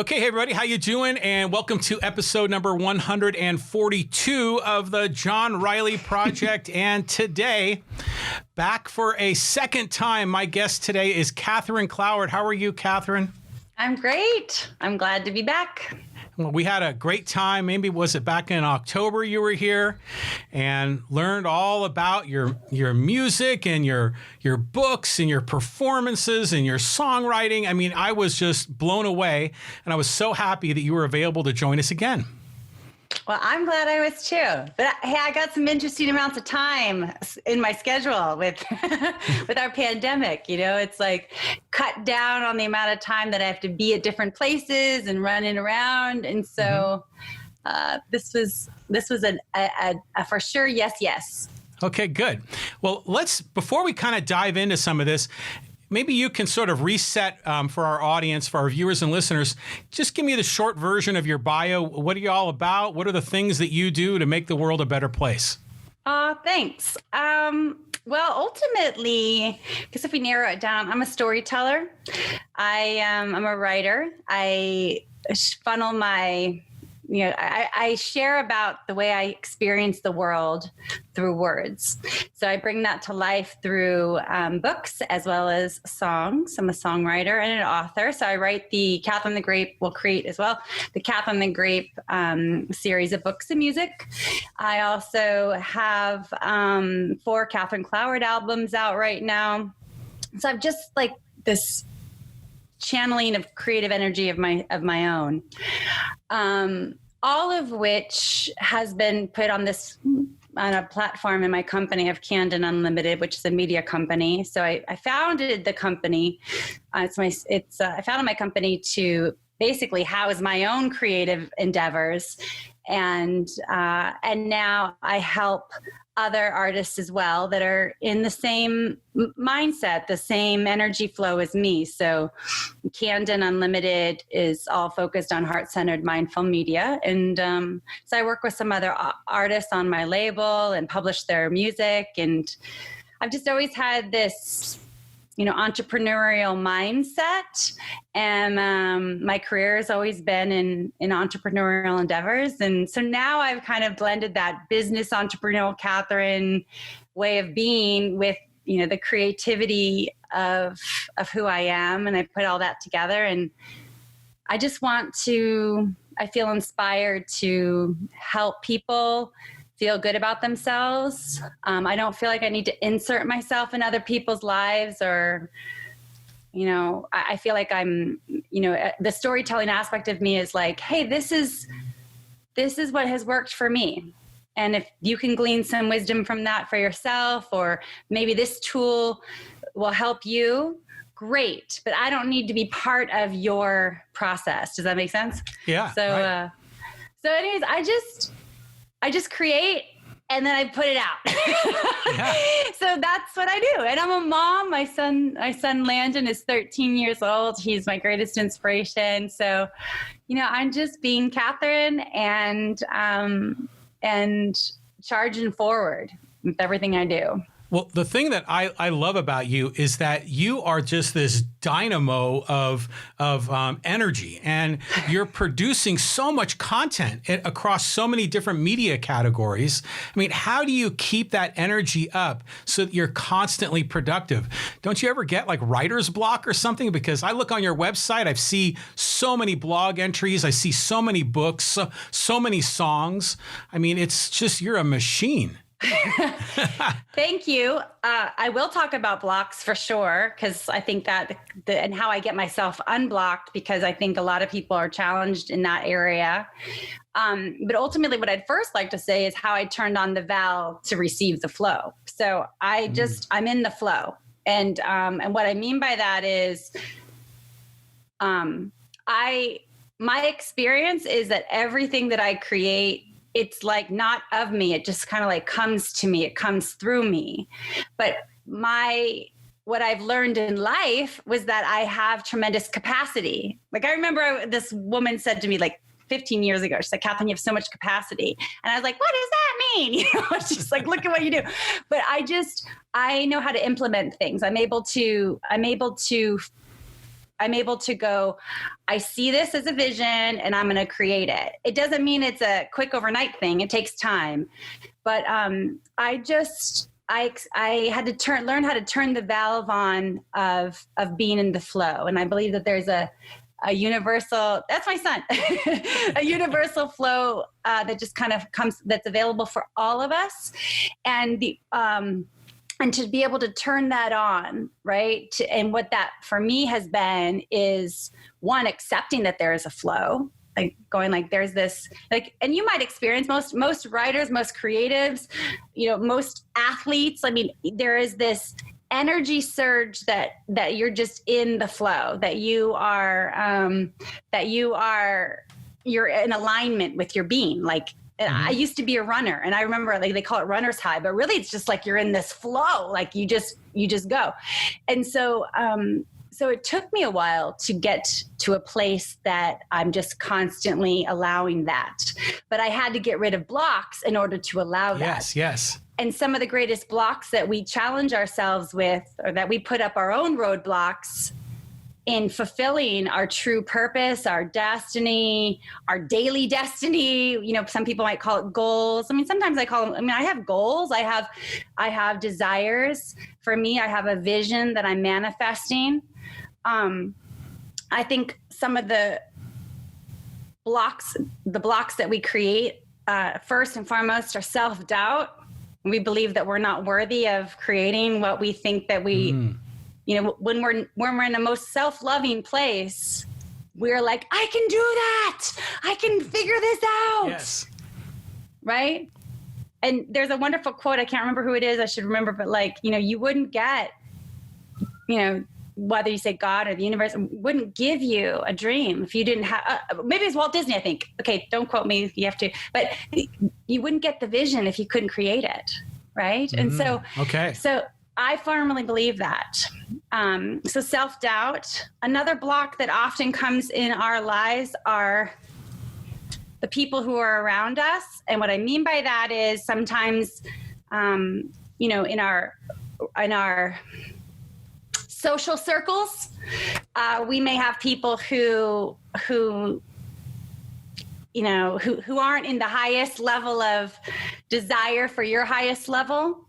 Okay, hey everybody, how you doing? And welcome to episode number 142 of the John Riley Project. And today, back for a second time, my guest today is Kathryn Cloward. How are you, Kathryn? I'm great. I'm glad to be back. Well, we had a great time. Maybe was it back in October you were here and learned all about your music and your books and your performances and your songwriting. I mean, I was just blown away, and I was so happy that you were available to join us again. Well, I'm glad I was too. But hey, I got some interesting amounts of time in my schedule with with our pandemic. You know, it's like cut down on the amount of time that I have to be at different places and running around. And so this was a for sure yes. Okay, good. Well, before we kind of dive into some of this, maybe you can sort of reset for our audience, for our viewers and listeners. Just give me the short version of your bio. What are you all about? What are the things that you do to make the world a better place? Thanks. Well, ultimately, because if we narrow it down, I'm a storyteller. I'm a writer. I funnel I share about the way I experience the world through words. So I bring that to life through books as well as songs. I'm a songwriter and an author. So I write the Kathryn the Grape, will create as well, the Kathryn the Grape series of books and music. I also have 4 Kathryn Cloward albums out right now. So I'm just like this channeling of creative energy of my own. All of which has been put on a platform in my company of Kandon Unlimited, which is a media company. So I founded the company. I founded my company to basically house my own creative endeavors, and now I help other artists as well that are in the same mindset, the same energy flow as me. So Kandon Unlimited is all focused on heart-centered mindful media. And so I work with some other artists on my label and publish their music. And I've just always had this, entrepreneurial mindset. And my career has always been in entrepreneurial endeavors. And so now I've kind of blended that business entrepreneurial Kathryn way of being with, the creativity of who I am. And I put all that together. And I just I feel inspired to help people feel good about themselves. I don't feel like I need to insert myself in other people's lives, or, I feel like I'm, the storytelling aspect of me is like, hey, this is what has worked for me. And if you can glean some wisdom from that for yourself, or maybe this tool will help you, great. But I don't need to be part of your process. Does that make sense? Yeah. So, right. So anyways, I just create and then I put it out. Yeah. So that's what I do. And I'm a mom. My son Landon is 13 years old. He's my greatest inspiration. So, I'm just being Kathryn and charging forward with everything I do. Well, the thing that I love about you is that you are just this dynamo of energy, and you're producing so much content across so many different media categories. I mean, how do you keep that energy up so that you're constantly productive? Don't you ever get like writer's block or something? Because I look on your website, I see so many blog entries, I see so many books, so many songs. I mean, it's just, you're a machine. Thank you. I will talk about blocks for sure, because I think that and how I get myself unblocked, because I think a lot of people are challenged in that area. But ultimately, what I'd first like to say is how I turned on the valve to receive the flow. So I'm in the flow. And what I mean by that is my experience is that everything that I create, it's like not of me. It just kind of like comes to me. It comes through me. But what I've learned in life was that I have tremendous capacity. Like I remember this woman said to me like 15 years ago, she's like, Kathryn, you have so much capacity. And I was like, what does that mean? She's like, look at what you do. But I know how to implement things. I'm able to I'm able to go, I see this as a vision and I'm going to create it. It doesn't mean it's a quick overnight thing. It takes time. But I had to learn how to turn the valve on of being in the flow. And I believe that there's a universal, that's my son, a universal flow that just kind of comes, that's available for all of us. And and to be able to turn that on, right? And what that for me has been is, one, accepting that there is a flow, like going like there's this, like, and you might experience most writers, most creatives, most athletes. I mean, there is this energy surge that you're just in the flow, that you're in alignment with your being. Like, I used to be a runner, and I remember like they call it runner's high, but really it's just like you're in this flow, like you just go. And so so it took me a while to get to a place that I'm just constantly allowing that. But I had to get rid of blocks in order to allow that. Yes. And some of the greatest blocks that we challenge ourselves with, or that we put up our own roadblocks in fulfilling our true purpose, our destiny, our daily destiny. Some people might call it goals. I mean, sometimes I call them, I have goals. I have desires. For me, I have a vision that I'm manifesting. I think some of the blocks that we create, first and foremost, are self-doubt. We believe that we're not worthy of creating what we think that we, when we're in the most self-loving place, we're like, I can do that. I can figure this out. Yes. Right. And there's a wonderful quote. I can't remember who it is. I should remember, but like, you wouldn't get, whether you say God or the universe wouldn't give you a dream if you didn't have, maybe it's Walt Disney, I think. Okay. Don't quote me if you have to, but you wouldn't get the vision if you couldn't create it. Right. And so I firmly believe that. So self-doubt, another block that often comes in our lives are the people who are around us. And what I mean by that is sometimes, in our social circles, we may have people who aren't in the highest level of desire for your highest level.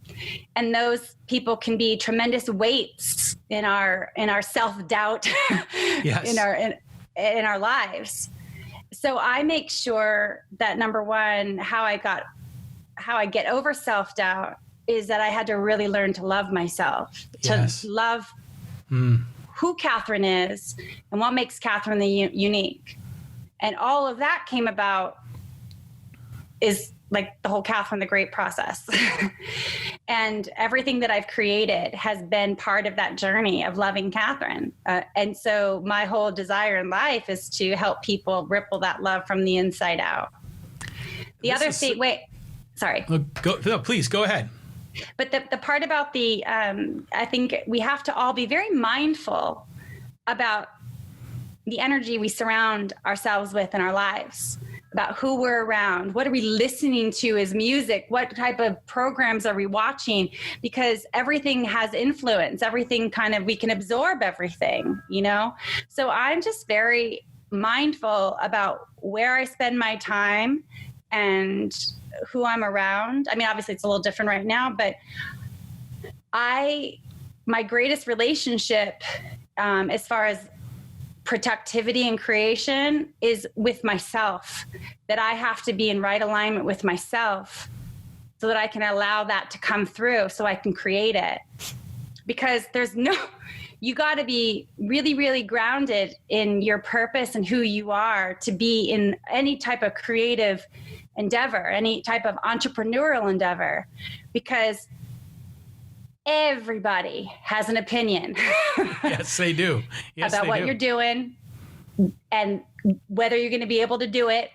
And those people can be tremendous weights in our self-doubt, yes. in our lives. So I make sure that, number one, how I get over self-doubt is that I had to really learn to love myself, yes. to love who Kathryn is and what makes Kathryn unique. And all of that came about is like the whole Kathryn the Grape process. And everything that I've created has been part of that journey of loving Kathryn. And so my whole desire in life is to help people ripple that love from the inside out. Please go ahead. But the part about I think we have to all be very mindful about the energy we surround ourselves with in our lives, about who we're around. What are we listening to as music? What type of programs are we watching? Because everything has influence. Everything we can absorb everything, So I'm just very mindful about where I spend my time and who I'm around. I mean, obviously it's a little different right now, but my greatest relationship, as far as productivity and creation, is with myself, that I have to be in right alignment with myself so that I can allow that to come through so I can create it. Because you got to be really, really grounded in your purpose and who you are to be in any type of creative endeavor, any type of entrepreneurial endeavor, because everybody has an opinion. Yes, they do. Yes, about what you're doing and whether you're going to be able to do it.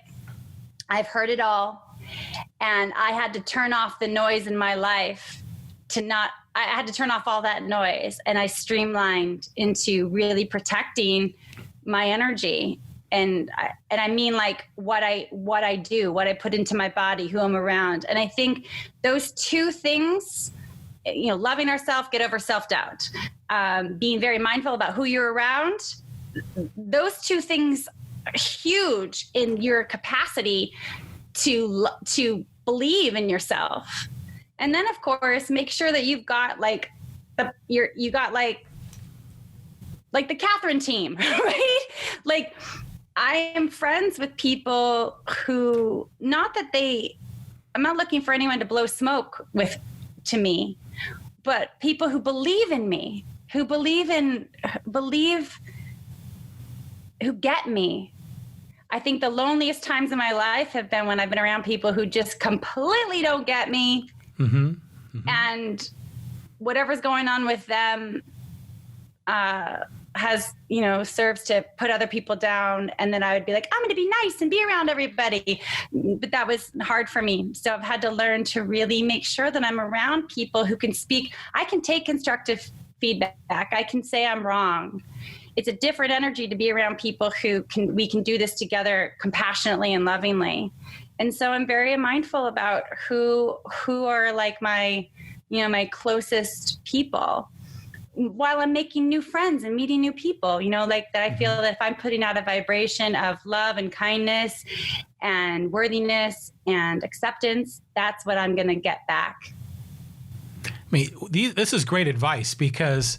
I've heard it all. And I had to turn off the noise in my life I had to turn off all that noise, and I streamlined into really protecting my energy. And I mean, like what I do, what I put into my body, who I'm around. And I think those two things, loving ourselves, get over self-doubt, being very mindful about who you're around, those two things are huge in your capacity to believe in yourself. And then of course, make sure that you've got like the Kathryn team, right? Like, I am friends with people who, I'm not looking for anyone to blow smoke to me, but people who believe in me, who get me. I think the loneliest times in my life have been when I've been around people who just completely don't get me. Mm-hmm. Mm-hmm. And whatever's going on with them serves to put other people down. And then I would be like, I'm going to be nice and be around everybody. But that was hard for me. So I've had to learn to really make sure that I'm around people who can speak. I can take constructive feedback. I can say I'm wrong. It's a different energy to be around people we can do this together compassionately and lovingly. And so I'm very mindful about who are like my closest people, while I'm making new friends and meeting new people, like that. I feel that if I'm putting out a vibration of love and kindness and worthiness and acceptance, that's what I'm going to get back. I mean, this is great advice, because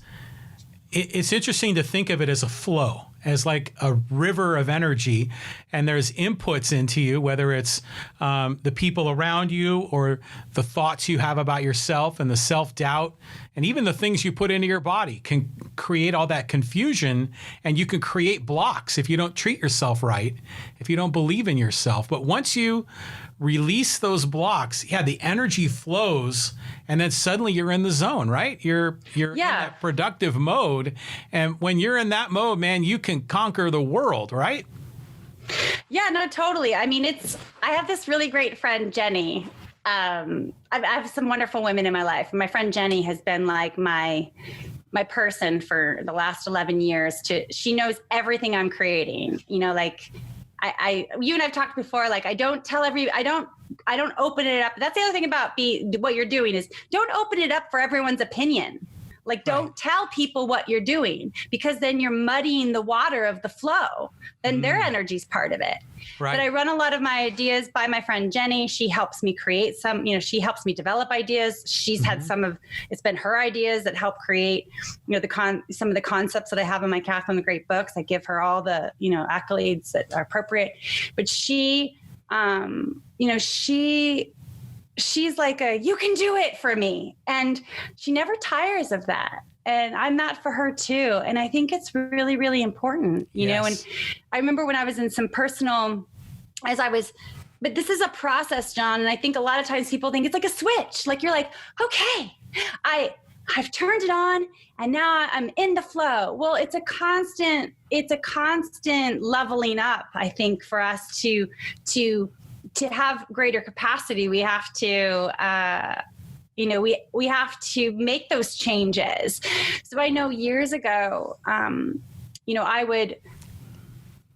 it's interesting to think of it as a flow, as like a river of energy, and there's inputs into you, whether it's the people around you or the thoughts you have about yourself and the self-doubt, and even the things you put into your body can create all that confusion, and you can create blocks if you don't treat yourself right, if you don't believe in yourself. But once you release those blocks, the energy flows, and then suddenly you're in the zone, right? You're in that productive mode. And when you're in that mode, man, you can conquer the world, right? Yeah, no, totally. I mean, I have this really great friend, Jenny. I have some wonderful women in my life. My friend Jenny has been like my person for the last 11 years. She knows everything I'm creating, like, you and I've talked before, like, I don't open it up. That's the other thing about what you're doing is don't open it up for everyone's opinion. Like, don't tell people what you're doing, because then you're muddying the water of the flow. Then their energy's part of it. Right. But I run a lot of my ideas by my friend Jenny. She helps me create some, she helps me develop ideas. She's had it's been her ideas that help create, some of the concepts that I have in my Kathryn the Grape books. I give her all the, accolades that are appropriate. But she's like you can do it for me. And she never tires of that. And I'm that for her too. And I think it's really, really important, you know, and I remember when I was in some personal, but this is a process, John. And I think a lot of times people think it's like a switch. Like you're like, okay, I've turned it on and now I'm in the flow. Well, it's a constant leveling up, I think, for us to have greater capacity. We have to, we have to make those changes. So I know years ago, I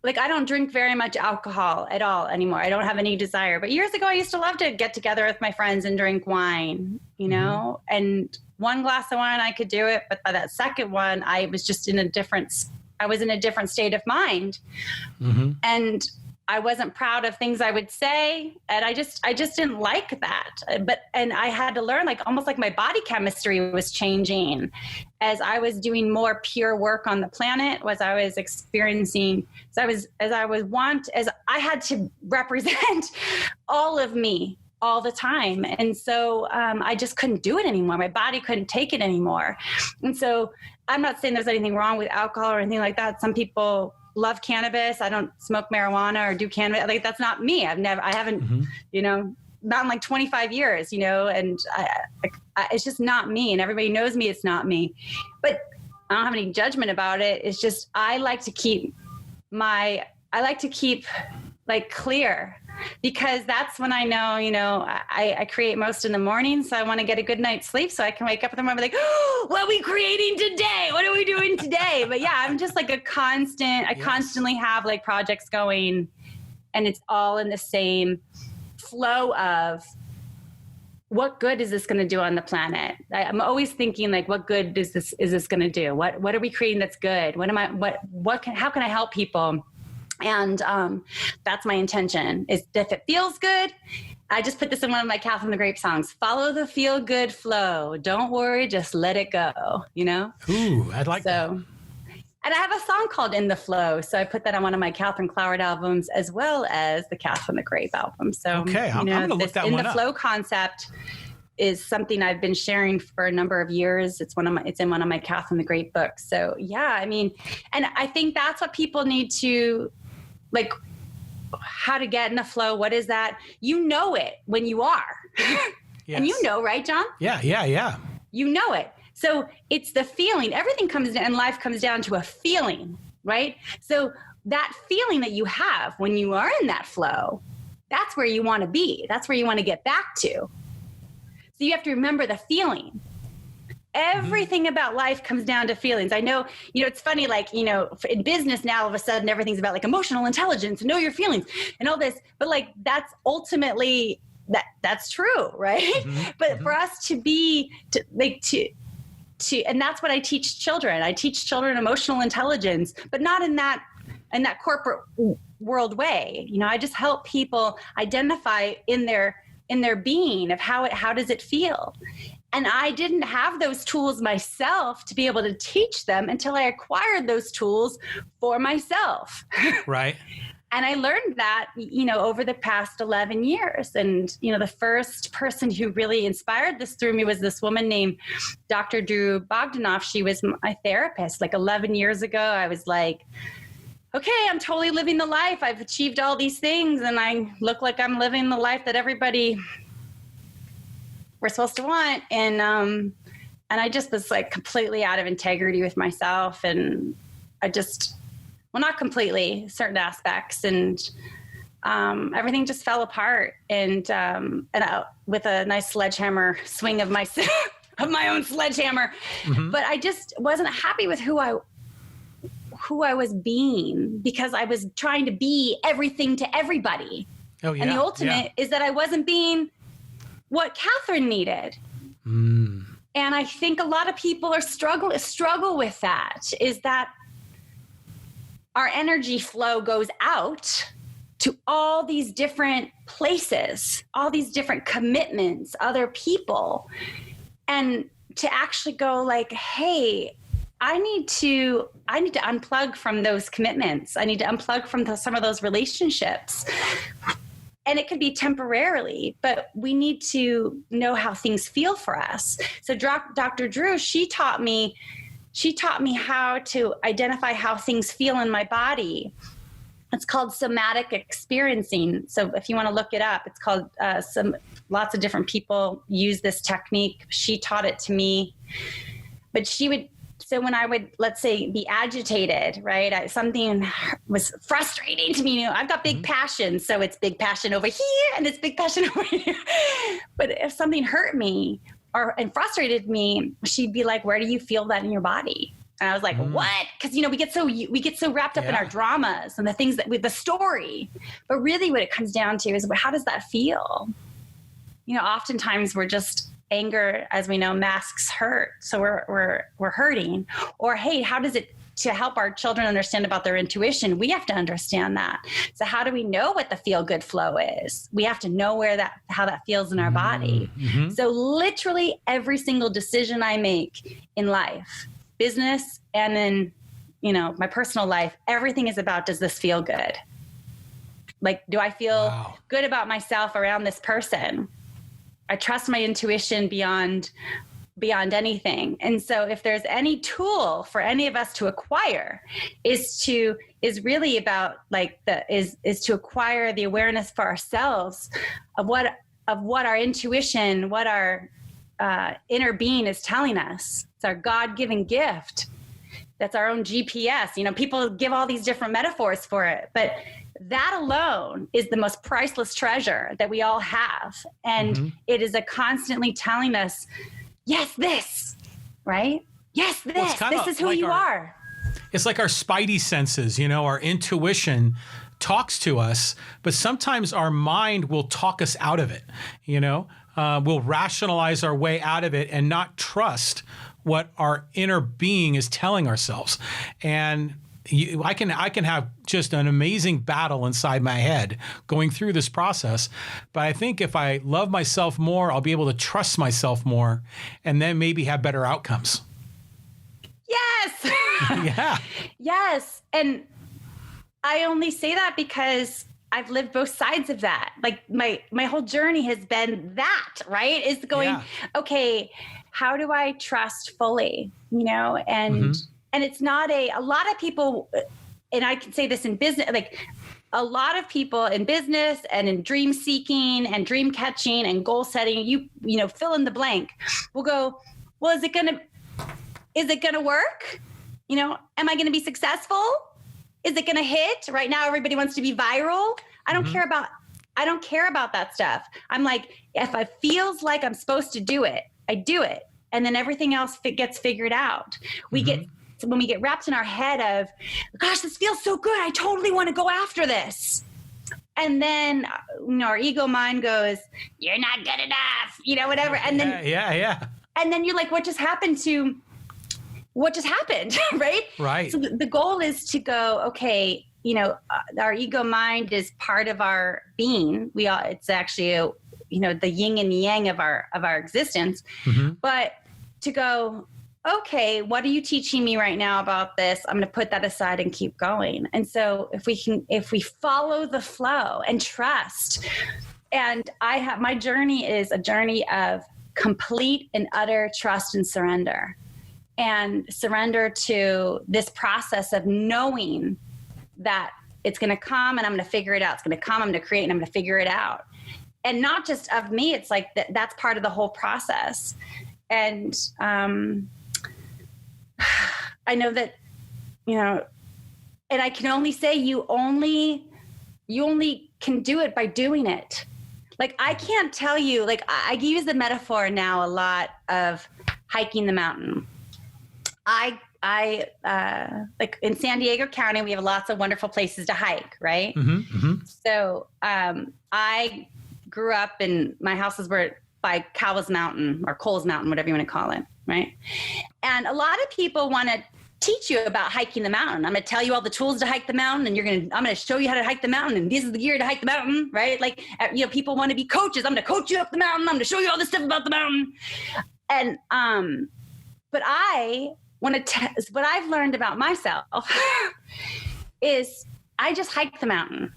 don't drink very much alcohol at all anymore. I don't have any desire. But years ago, I used to love to get together with my friends and drink wine, and one glass of wine, I could do it. But by that second one, I was just in a different state of mind. Mm-hmm. And I wasn't proud of things I would say. And I just didn't like that. And I had to learn, almost like my body chemistry was changing as I was doing more pure work on the planet, as I was experiencing, as I had to represent all of me all the time. And so I just couldn't do it anymore. My body couldn't take it anymore. And so I'm not saying there's anything wrong with alcohol or anything like that. Some people love cannabis. I don't smoke marijuana or do cannabis. That's not me. I haven't, not in 25 years, and it's just not me. And everybody knows me. It's not me, but I don't have any judgment about it. It's just, I like to keep clear, because that's when I know, I create most in the morning. So I want to get a good night's sleep so I can wake up in the morning and be like, oh, what are we creating today? What are we doing today? But yeah, I'm just constantly have projects going, and it's all in the same flow of what good is this going to do on the planet? I'm always thinking like, what good is this going to do? What are we creating that's good? How can I help people? And that's my intention, is if it feels good. I just put this in one of my Kathryn the Grape songs. Follow the feel good flow. Don't worry, just let it go, you know? Ooh, I'd like that. And I have a song called In the Flow. So I put that on one of my Kathryn Cloward albums, as well as the Kathryn the Grape album. So, okay, I'm going to look that one up. In the Flow concept is something I've been sharing for a number of years. It's in one of my Kathryn the Grape books. So yeah, I mean, and I think that's what people need to, like, how to get in the flow. What is that? You know it when you are. Yes. And you know, right, John? Yeah. You know it. So it's the feeling. Everything in life comes down to a feeling, right? So that feeling that you have when you are in that flow, that's where you want to be. That's where you want to get back to. So you have to remember the feeling. Everything about life comes down to feelings. I know, it's funny, like, in business now, all of a sudden, everything's about like emotional intelligence and know your feelings and all this. But like, that's ultimately, that's true, right? But for us to and that's what I teach children. I teach children emotional intelligence, but not in that corporate world way. I just help people identify in their being of how does it feel. And I didn't have those tools myself to be able to teach them until I acquired those tools for myself. Right. And I learned that, over the past 11 years. And, the first person who really inspired this through me was this woman named Dr. Drew Bogdanoff. She was my therapist. Like 11 years ago, I was like, okay, I'm totally living the life. I've achieved all these things and I look like I'm living the life that everybody we're supposed to want. And I just was like completely out of integrity with myself. And I just, not completely, certain aspects. And everything just fell apart. And with a nice sledgehammer swing of my own sledgehammer. But I just wasn't happy with who I was being, because I was trying to be everything to everybody. Oh, yeah. And the ultimate is that I wasn't being what Kathryn needed. And I think a lot of people struggle with that, is that our energy flow goes out to all these different places, all these different commitments, other people. And to actually go like, hey, I need to unplug from those commitments. I need to unplug from some of those relationships. And it could be temporarily, but we need to know how things feel for us. So Dr. Drew, she taught me how to identify how things feel in my body. It's called somatic experiencing. So if you want to look it up, it's called, lots of different people use this technique. She taught it to me, but so when I would, let's say, be agitated, right? Something was frustrating to me. I've got big passion, so it's big passion over here and it's big passion over here. But if something hurt me and frustrated me, she'd be like, "Where do you feel that in your body?" And I was like, "What?" Because we get so wrapped up in our dramas and the things with the story. But really, what it comes down to is, how does that feel? Oftentimes we're just. Anger, as we know, masks hurt. So we're hurting. Or, hey, how does it, to help our children understand about their intuition, we have to understand that. So how do we know what the feel good flow is? We have to know how that feels in our body. So literally every single decision I make in life, business, and then, my personal life, everything is about, does this feel good? Like, do I feel good about myself around this person? I trust my intuition beyond anything. And so if there's any tool for any of us to acquire, is really about is to acquire the awareness for ourselves of what our intuition, what our inner being is telling us. It's our God-given gift. That's our own GPS. People give all these different metaphors for it, but that alone is the most priceless treasure that we all have. And it is constantly telling us, yes, this, right? Yes, this. This is who you are. It's like our Spidey senses, our intuition talks to us, but sometimes our mind will talk us out of it, we'll rationalize our way out of it and not trust what our inner being is telling ourselves. And I can have just an amazing battle inside my head going through this process. But I think if I love myself more, I'll be able to trust myself more and then maybe have better outcomes. Yes. Yeah. Yes. And I only say that because I've lived both sides of that. Like my whole journey has been that, right? Is going, okay, how do I trust fully, and it's not a lot of people, and I can say this in business, like a lot of people in business and in dream seeking and dream catching and goal setting, you fill in the blank, will go, well, is it going to work? Am I going to be successful? Is it going to hit? Right now, everybody wants to be viral. I don't care about that stuff. I'm like, if it feels like I'm supposed to do it, I do it. And then everything else gets figured out. When we get wrapped in our head of, gosh, this feels so good. I totally want to go after this. And then, our ego mind goes, you're not good enough, whatever. And then, and then you're like, what just happened, right? Right. So the goal is to go, okay, our ego mind is part of our being. It's actually, the yin and yang of our existence. But to go, okay, what are you teaching me right now about this? I'm going to put that aside and keep going. And so if we follow the flow and trust, and my journey is a journey of complete and utter trust and surrender to this process of knowing that it's going to come and I'm going to figure it out. It's going to come, I'm going to create, and I'm going to figure it out. And not just of me, it's like that's part of the whole process. And I know that, and I can only say you only can do it by doing it. Like, I can't tell you, like, I use the metaphor now a lot of hiking the mountain. I like in San Diego County, we have lots of wonderful places to hike, right? So I grew up in, my houses were by Cowles Mountain or Cowles Mountain, whatever you want to call it, right? And a lot of people want to teach you about hiking the mountain. I'm going to tell you all the tools to hike the mountain, and I'm going to show you how to hike the mountain, and this is the gear to hike the mountain, right? Like, people want to be coaches. I'm going to coach you up the mountain. I'm going to show you all this stuff about the mountain. And, but what I've learned about myself is I just hike the mountain.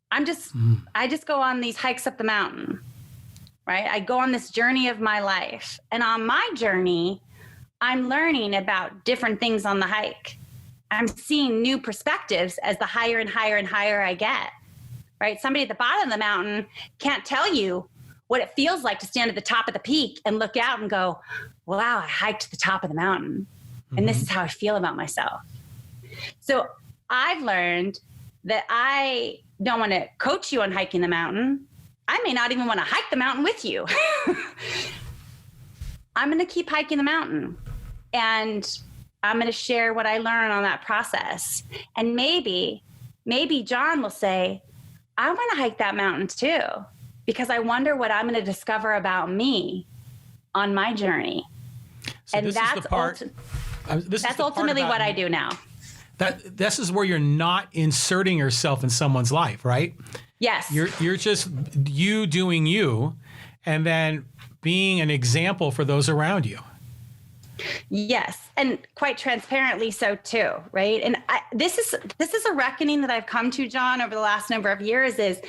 I just go on these hikes up the mountain, right? I go on this journey of my life. And on my journey, I'm learning about different things on the hike. I'm seeing new perspectives as the higher and higher and higher I get, right? Somebody at the bottom of the mountain can't tell you what it feels like to stand at the top of the peak and look out and go, wow, I hiked to the top of the mountain. And this is how I feel about myself. So I've learned that I don't want to coach you on hiking the mountain. I may not even want to hike the mountain with you. I'm going to keep hiking the mountain, and I'm going to share what I learn on that process. And maybe John will say, I want to hike that mountain too, because I wonder what I'm going to discover about me on my journey. So and that's ultimately what I do now. This is where you're not inserting yourself in someone's life, right? Yes. You're just you doing you, and then being an example for those around you. Yes, and quite transparently so too, right? And this is a reckoning that I've come to, John, over the last number of years. Is,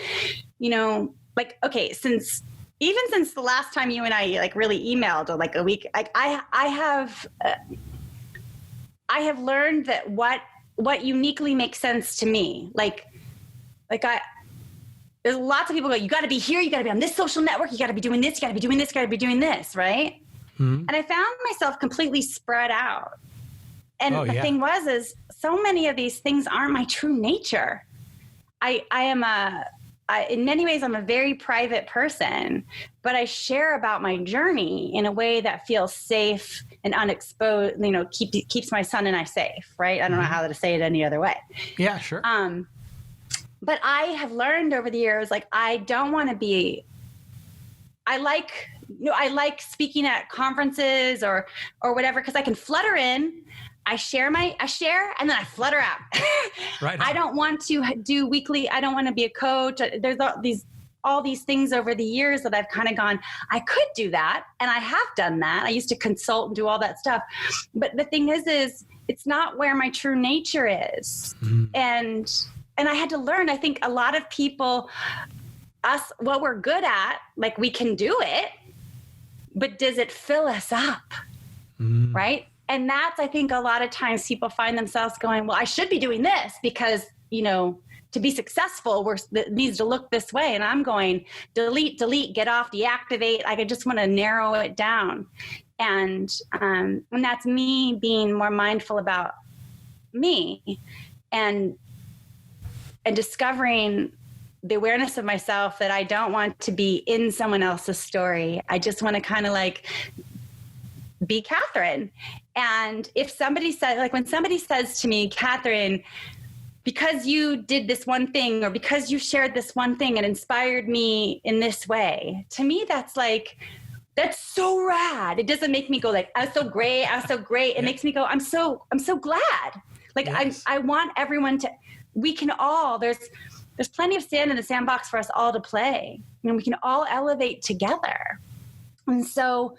like, okay, since the last time you and I like really emailed, or like a week, like I have learned that what uniquely makes sense to me, there's lots of people go, you got to be here, you got to be on this social network, you got to be doing this, you got to be doing this, got to be doing this, right? And I found myself completely spread out. And the thing is so many of these things aren't my true nature. I am in many ways, I'm a very private person, but I share about my journey in a way that feels safe and unexposed, keeps my son and I safe, right? I don't know how to say it any other way. Yeah, sure. But I have learned over the years, like, I don't want to be I like speaking at conferences or whatever, because I can flutter in. I share and then I flutter out. Right. I don't want to do weekly. I don't want to be a coach. There's all these things over the years that I've kind of gone, I could do that. And I have done that. I used to consult and do all that stuff. But the thing is it's not where my true nature is. And I had to learn, I think a lot of people, what we're good at, like we can do it, but does it fill us up? Right? And that's, I think a lot of times people find themselves going, well, I should be doing this because, to be successful, it needs to look this way. And I'm going, delete, get off, deactivate. I just want to narrow it down. And that's me being more mindful about me and discovering the awareness of myself that I don't want to be in someone else's story. I just want to kind of like be Kathryn. And if somebody said, like when somebody says to me, Kathryn, because you did this one thing or because you shared this one thing and inspired me in this way, to me, that's so rad. It doesn't make me go like, I was so great. It makes me go, I'm so glad. Like yes. I want everyone to, we can all, there's plenty of sand in the sandbox for us all to play. We can all elevate together. And so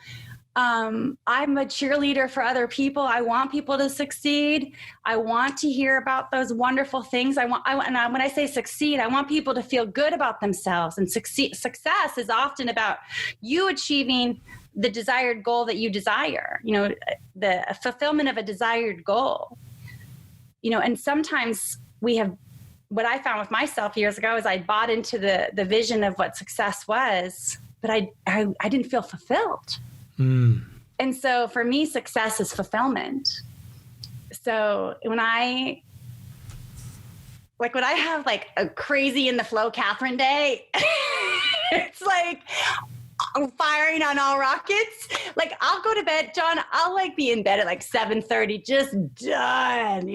I'm a cheerleader for other people. I want people to succeed. I want to hear about those wonderful things. When I say succeed, I want people to feel good about themselves. And success is often about you achieving the desired goal that you desire, the fulfillment of a desired goal. And sometimes what I found with myself years ago is I bought into the vision of what success was, but I didn't feel fulfilled. And so for me, success is fulfillment. So when I have like a crazy in the flow Kathryn day, it's like I'm firing on all rockets. Like I'll go to bed, John, I'll like be in bed at like 7:30, just done,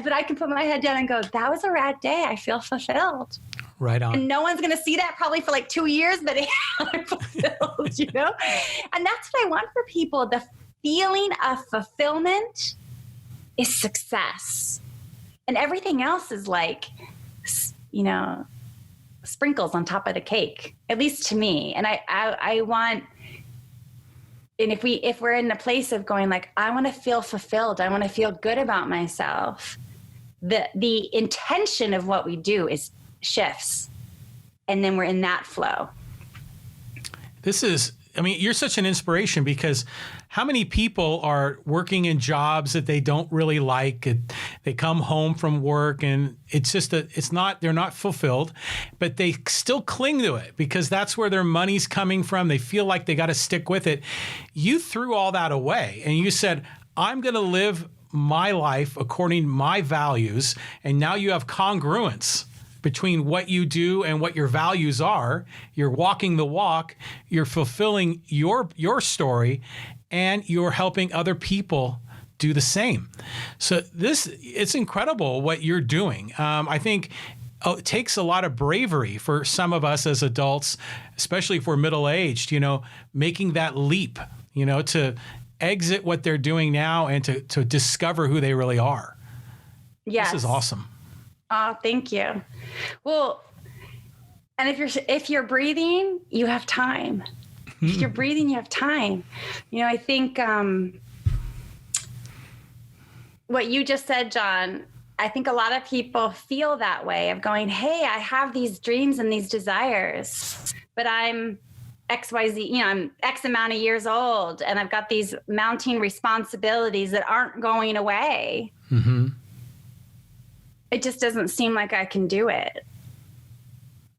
but I can put my head down and go, that was a rad day. I feel fulfilled. Right on. And no one's going to see that probably for like 2 years, but I'm fulfilled, And that's what I want for people. The feeling of fulfillment is success. And everything else is like, sprinkles on top of the cake, at least to me. And I want, and if we're in a place of going like, I want to feel fulfilled, I want to feel good about myself, the intention of what we do is shifts, and then we're in that flow. You're such an inspiration, because how many people are working in jobs that they don't really like? They come home from work and they're not fulfilled, but they still cling to it because that's where their money's coming from. They feel like they got to stick with it. You threw all that away and you said, I'm going to live my life according to my values. And now you have congruence between what you do and what your values are. You're walking the walk, you're fulfilling your story, and you're helping other people do the same. So it's incredible what you're doing. I think it takes a lot of bravery for some of us as adults, especially if we're middle-aged, making that leap, to exit what they're doing now and to discover who they really are. Yes. This is awesome. Oh, thank you. Well, and if you're breathing, you have time. If you're breathing, you have time. I think what you just said, John, I think a lot of people feel that way of going, hey, I have these dreams and these desires, but I'm XYZ, I'm X amount of years old and I've got these mounting responsibilities that aren't going away. Mm-hmm. It just doesn't seem like I can do it.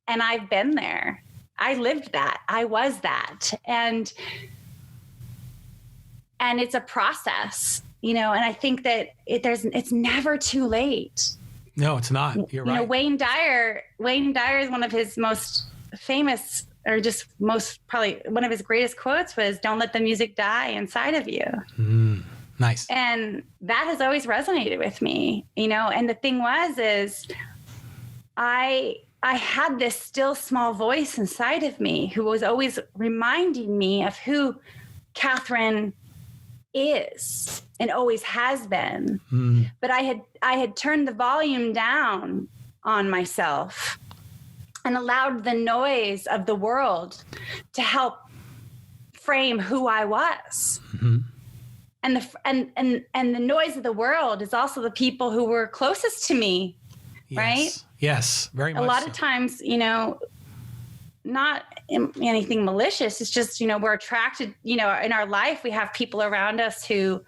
And I've been there. I lived that. I was that. And it's a process, and I think that it's never too late. No, it's not. You're right. Wayne Dyer is one of his most famous, or just probably one of his greatest quotes was, "Don't let the music die inside of you." Nice. And that has always resonated with me, and the thing is I I had this still small voice inside of me who was always reminding me of who Kathryn is and always has been. But I had turned the volume down on myself and allowed the noise of the world to help frame who I was. And the noise of the world is also the people who were closest to me, right? Yes, very much. A lot of times, not anything malicious. It's just, we're attracted, in our life, we have people around us who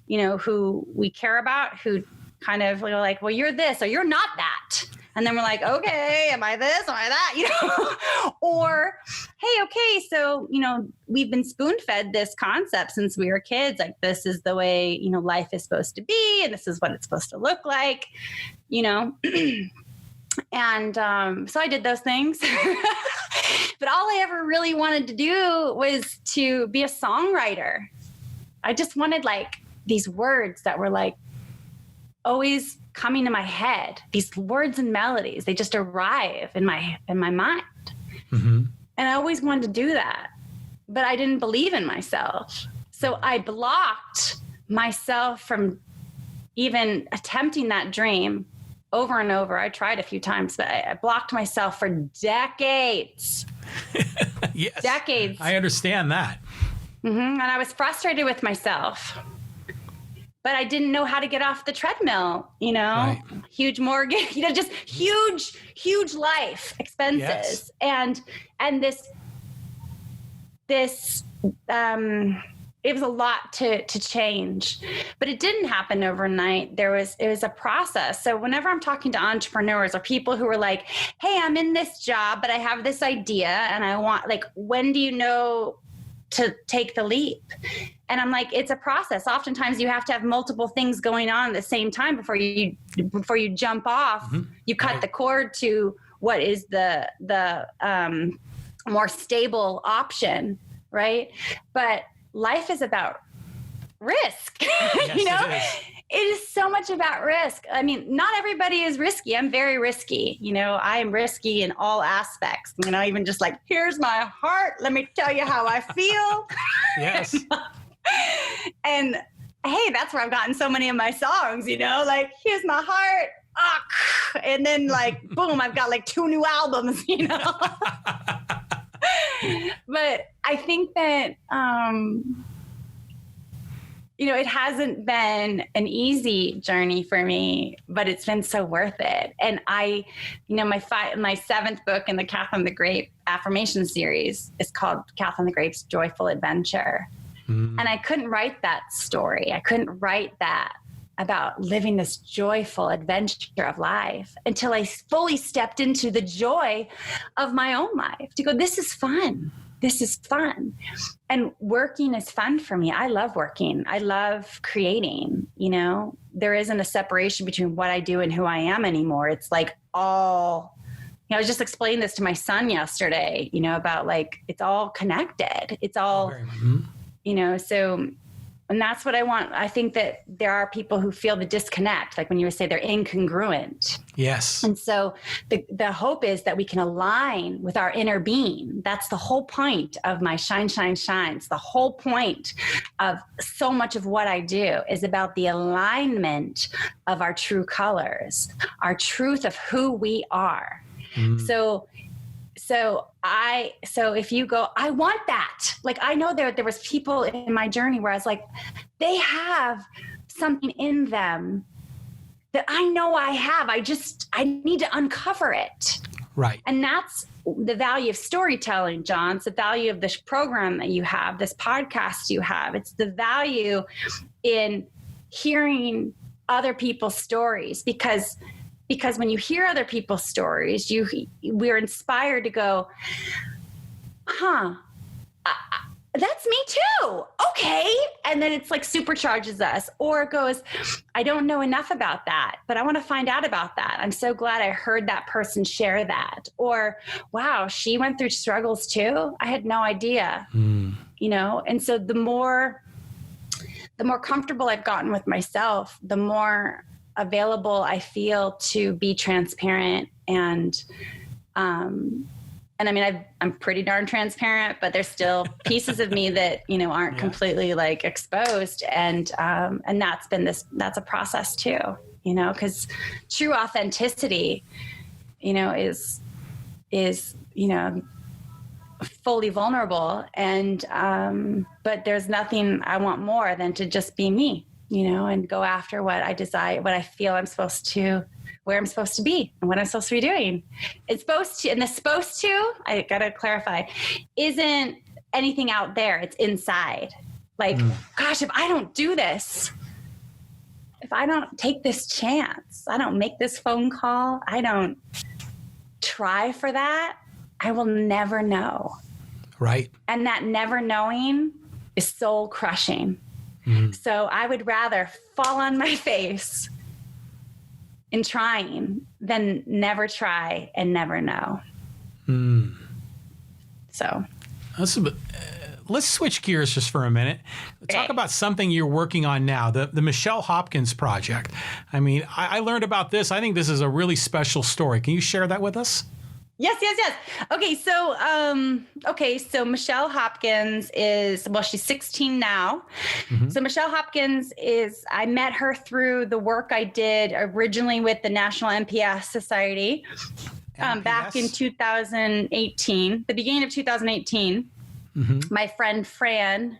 we care about, who kind of like, well, you're this or you're not that. And then we're like, okay, am I this? Am I that? Or, hey, okay, so, we've been spoon-fed this concept since we were kids. Like, this is the way, life is supposed to be, and this is what it's supposed to look like, And so I did those things. But all I ever really wanted to do was to be a songwriter. I just wanted like these words that were like always coming to my head, these words and melodies. They just arrive in my mind. And I always wanted to do that, but I didn't believe in myself. So I blocked myself from even attempting that dream over and over. I tried a few times, but I blocked myself for decades. Yes. Decades. I understand that. And I was frustrated with myself. But I didn't know how to get off the treadmill, Right. Huge mortgage, just huge life expenses. Yes. And this it was a lot to change, but it didn't happen overnight. It was a process. So whenever I'm talking to entrepreneurs or people who are like, hey, I'm in this job, but I have this idea and I want, like, when do you know to take the leap? And I'm like, it's a process. Oftentimes you have to have multiple things going on at the same time before you jump off. You cut the cord to what is the more stable option, right? But life is about risk. Yes, it is so much about risk. I mean, not everybody is risky. I'm very risky. I am risky in all aspects. Even just like, here's my heart. Let me tell you how I feel. Yes. And hey, that's where I've gotten so many of my songs, like, here's my heart. And then like, boom, I've got like 2 new albums, But I think that, it hasn't been an easy journey for me, but it's been so worth it. And I, my 7th book in the Kathryn the Grape affirmation series is called Kathryn the Grape's Joyful Adventure. And I couldn't write that story. I couldn't write that about living this joyful adventure of life until I fully stepped into the joy of my own life to go, this is fun. This is fun. And working is fun for me. I love working. I love creating, there isn't a separation between what I do and who I am anymore. It's like all, I was just explaining this to my son yesterday, about like, it's all connected. It's all, so, and that's what I want. I think that there are people who feel the disconnect, like when you say they're incongruent. Yes. And so the hope is that we can align with our inner being. That's the whole point of my Shine, Shine, Shines. The whole point of so much of what I do is about the alignment of our true colors, our truth of who we are. So if you go, I want that. Like, I know there was people in my journey where I was like, they have something in them that I know I have. I need to uncover it. Right. And that's the value of storytelling, John. It's the value of this program that you have, this podcast you have. It's the value in hearing other people's stories, because when you hear other people's stories, we're inspired to go, that's me too. Okay. And then it's like supercharges us. Or it goes, I don't know enough about that, but I want to find out about that. I'm so glad I heard that person share that. Or, wow, she went through struggles too. I had no idea, And so the more comfortable I've gotten with myself, the more available I feel to be transparent and And I mean, I'm pretty darn transparent, but there's still pieces of me that, you know, aren't completely like exposed. And that's a process too, you know, because true authenticity, you know, is, you know, fully vulnerable. And, but there's nothing I want more than to just be me, you know, and go after what I desire, what I feel I'm supposed to, where I'm supposed to be and what I'm supposed to be doing. It's supposed to, and the supposed to, I got to clarify, isn't anything out there. It's inside. Like, gosh, if I don't do this, if I don't take this chance, I don't make this phone call, I don't try for that, I will never know. Right. And that never knowing is soul crushing. So I would rather fall on my face in trying than never try and never know. So let's switch gears just for a minute. Talk about something you're working on now, the Michelle Hopkins project. I mean, I learned about this. I think this is a really special story. Can you share that with us? Yes. Okay, so Michelle Hopkins is, well, she's 16 now. So Michelle Hopkins I met her through the work I did originally with the National NPS Society back in 2018, the beginning of 2018. My friend Fran,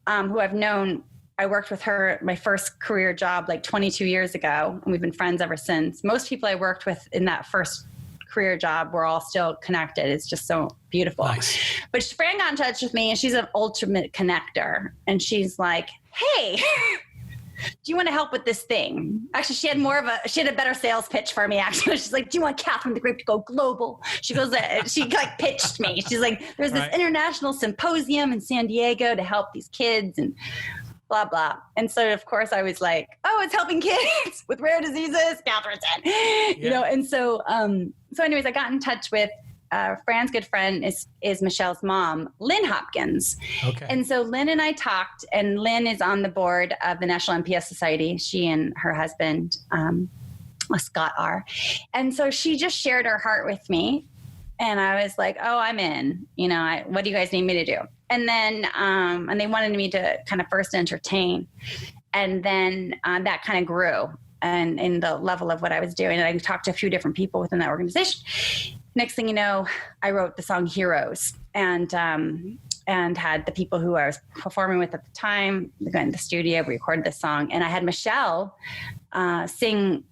who I've known, I worked with her at my first career job like 22 years ago, and we've been friends ever since. Most people I worked with in that first career job, we're all still connected. It's just so beautiful. Nice. But Fran got in touch with me, and she's an ultimate connector. And she's like, hey, do you want to help with this thing? Actually, she had a better sales pitch for me, actually. She's like, do you want Kathryn the Grape to go global? She goes, she like pitched me. She's like, there's this international symposium in San Diego to help these kids and blah, blah. And so, of course, I was like, oh, it's helping kids with rare diseases. Kathryn's in, you know? And so, so anyways, I got in touch with Fran's good friend is Michelle's mom, Lynn Hopkins. Okay. And so Lynn and I talked, and Lynn is on the board of the National NPS Society. She and her husband, Scott, are. And so she just shared her heart with me. And I was like, oh, I'm in, you know, what do you guys need me to do? And then, and they wanted me to kind of first entertain. And then that kind of grew and in the level of what I was doing. And I talked to a few different people within that organization. Next thing you know, I wrote the song Heroes and had the people who I was performing with at the time, we got in the studio, we recorded the song, and I had Michelle sing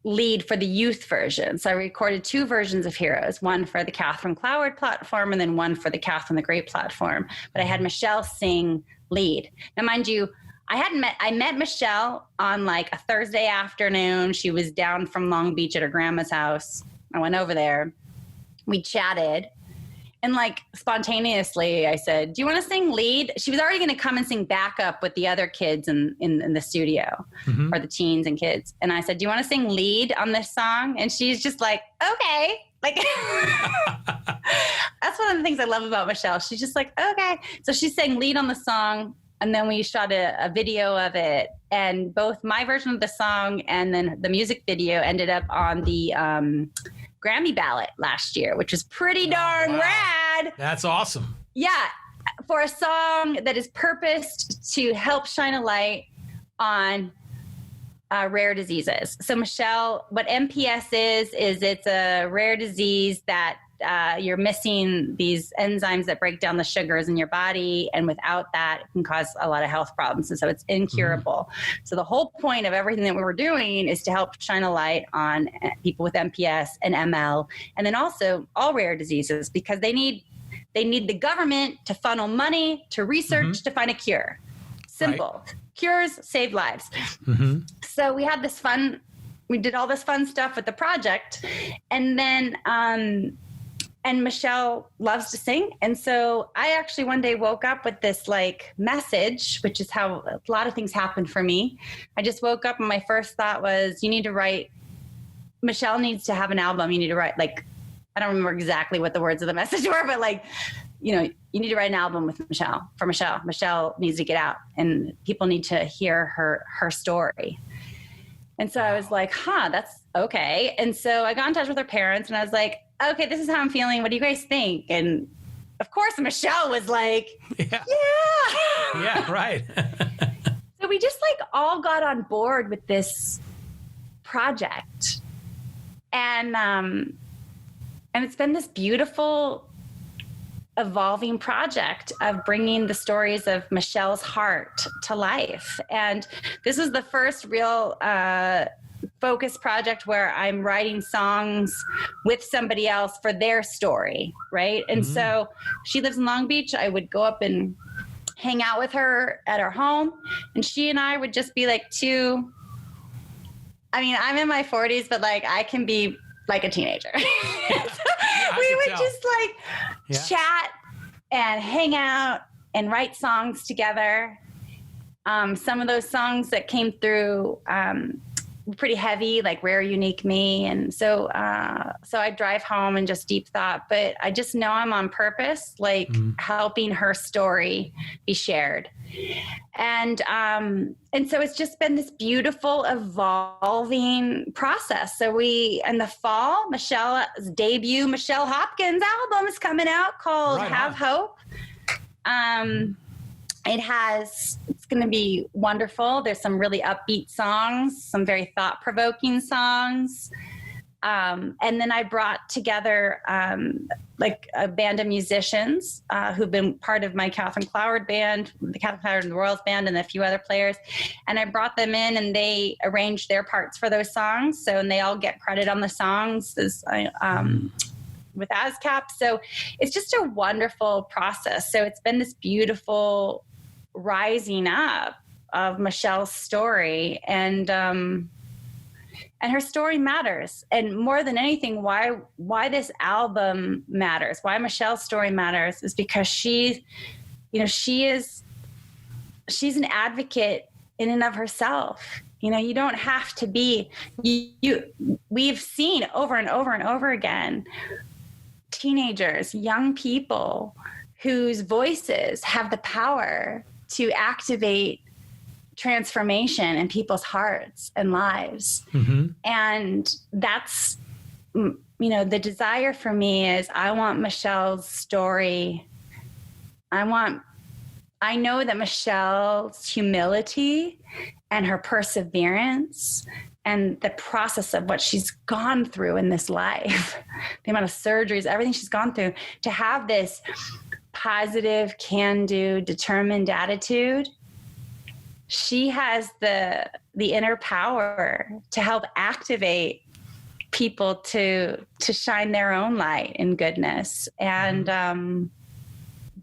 lead for the youth version. So I recorded 2 versions of Heroes, one for the Kathryn Cloward platform and then one for the Kathryn the Grape platform. But I had Michelle sing lead. Now, mind you, I met Michelle on like a Thursday afternoon. She was down from Long Beach at her grandma's house. I went over there. We chatted. And like spontaneously, I said, do you want to sing lead? She was already going to come and sing backup with the other kids in the studio, or the teens and kids. And I said, do you want to sing lead on this song? And she's just like, okay. Like, that's one of the things I love about Michelle. She's just like, okay. So she sang lead on the song. And then we shot a video of it. And both my version of the song and then the music video ended up on the Grammy ballot last year, which was pretty darn rad. That's awesome. Yeah. For a song that is purposed to help shine a light on rare diseases. So Michelle, what MPS is it's a rare disease that you're missing these enzymes that break down the sugars in your body. And without that, it can cause a lot of health problems. And so it's incurable. So the whole point of everything that we were doing is to help shine a light on people with MPS and ML, and then also all rare diseases, because they need the government to funnel money to research to find a cure. Simple. Right. Cures save lives. So we had we did all this fun stuff with the project. And then, and Michelle loves to sing. And so I actually one day woke up with this like message, which is how a lot of things happen for me. I just woke up and my first thought was, Michelle needs to have an album. You need to write, like, I don't remember exactly what the words of the message were, but like, you know, you need to write an album with Michelle, for Michelle. Michelle needs to get out and people need to hear her story. And so I was like, that's okay. And so I got in touch with her parents and I was like, okay, this is how I'm feeling. What do you guys think? And of course, Michelle was like, yeah. Yeah, right. So we just like all got on board with this project. And it's been this beautiful evolving project of bringing the stories of Michelle's heart to life. And this is the first real focus project where I'm writing songs with somebody else for their story, right? And so she lives in Long Beach. I would go up and hang out with her at her home, and she and I would just be like two. I mean, I'm in my 40s, but like I can be like a teenager. We would just like chat and hang out and write songs together. Some of those songs that came through were pretty heavy, like Rare Unique Me. And so I drive home and just deep thought, but I just know I'm on purpose, like helping her story be shared. And so it's just been this beautiful evolving process. So in the fall, Michelle's debut Michelle Hopkins album is coming out called Have Hope. It's going to be wonderful. There's some really upbeat songs, some very thought-provoking songs. And then I brought together like a band of musicians who've been part of my Kathryn Cloward band, the Kathryn Cloward and the Royals band, and a few other players. And I brought them in, and they arranged their parts for those songs. So, and they all get credit on the songs with ASCAP. So it's just a wonderful process. So it's been this beautiful rising up of Michelle's story, and her story matters. And more than anything, why this album matters, why Michelle's story matters, is because she's an advocate in and of herself. You know, you don't have to be, we've seen over and over and over again, teenagers, young people whose voices have the power to activate transformation in people's hearts and lives. And that's, the desire for me is I want Michelle's story. I know that Michelle's humility and her perseverance and the process of what she's gone through in this life, the amount of surgeries, everything she's gone through, to have this positive, can-do, determined attitude, she has the inner power to help activate people to shine their own light in goodness. And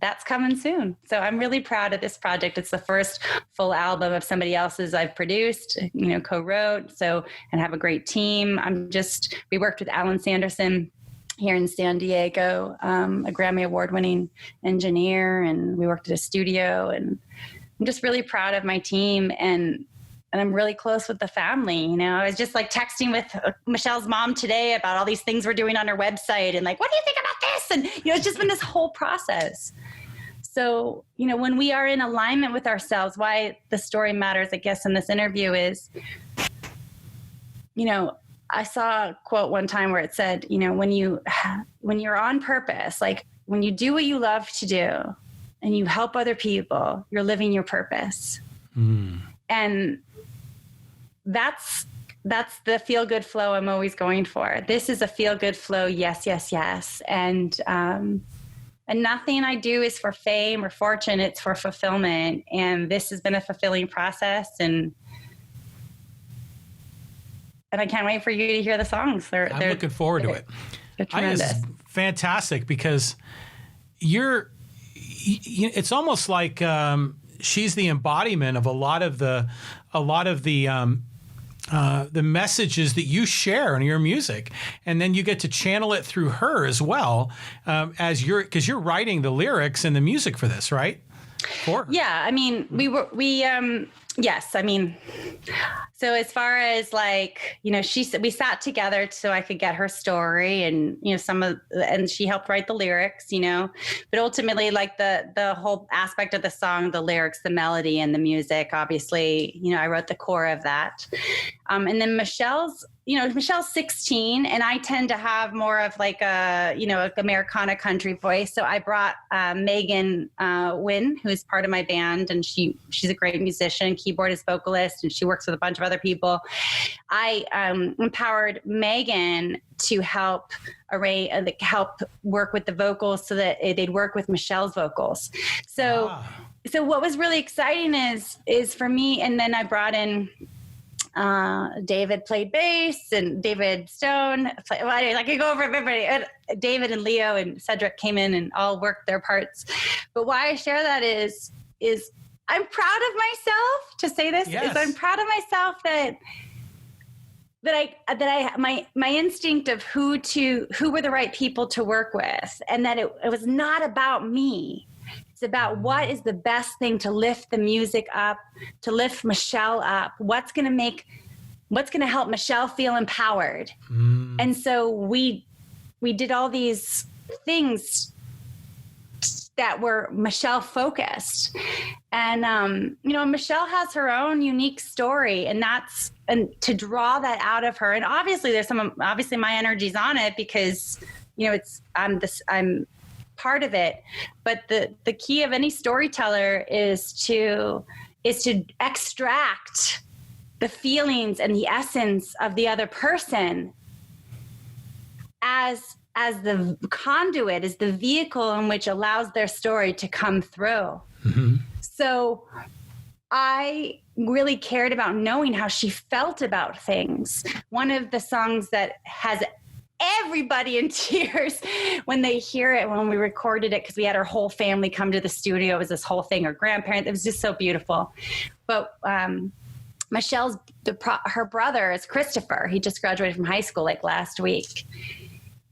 that's coming soon. So I'm really proud of this project. It's the first full album of somebody else's I've produced, co-wrote, and have a great team. We worked with Alan Sanderson here in San Diego, a Grammy award-winning engineer, and we worked at a studio, and I'm just really proud of my team, and I'm really close with the family. I was just like texting with Michelle's mom today about all these things we're doing on her website, and like, what do you think about this? And, it's just been this whole process. So, when we are in alignment with ourselves, why the story matters, I guess, in this interview is, I saw a quote one time where it said, when you're on purpose, like when you do what you love to do and you help other people, you're living your purpose. And that's the feel good flow I'm always going for. This is a feel good flow. Yes, yes, yes. And nothing I do is for fame or fortune. It's for fulfillment. And this has been a fulfilling process. And I can't wait for you to hear the songs. I'm looking forward to it. They're tremendous. It's fantastic because it's almost like she's the embodiment of a lot of the messages that you share in your music, and then you get to channel it through her as well, because you're writing the lyrics and the music for this, right? For her. Yeah, I mean, yes, I mean, so as far as like, we sat together so I could get her story, and, and she helped write the lyrics, but ultimately like the whole aspect of the song, the lyrics, the melody and the music, obviously, I wrote the core of that. And then Michelle's 16, and I tend to have more of like a, like Americana country voice. So I brought Megan Wynn, who is part of my band, and she's a great musician, keyboardist, vocalist, and she works with a bunch of other people. I empowered Megan to help work with the vocals so that they'd work with Michelle's vocals. So what was really exciting is for me, and then I brought in David played bass, and David Stone I could go over everybody. David and Leo and Cedric came in and all worked their parts. But why I share that is I'm proud of myself to say this. Yes. Is I'm proud of myself that my instinct of who were the right people to work with, and that it was not about me. It's about what is the best thing to lift the music up, to lift Michelle up. What's going to help Michelle feel empowered? And so we did all these things that were Michelle focused. And, Michelle has her own unique story, and to draw that out of her. And obviously obviously my energy's on it because, I'm part of it. But the key of any storyteller is to extract the feelings and the essence of the other person as the conduit, as the vehicle in which allows their story to come through. Mm-hmm. So I really cared about knowing how she felt about things. One of the songs that has everybody in tears when they hear it, when we recorded it, because we had our whole family come to the studio. It was this whole thing, her grandparents. It was just so beautiful. But Michelle's, her brother is Christopher. He just graduated from high school like last week.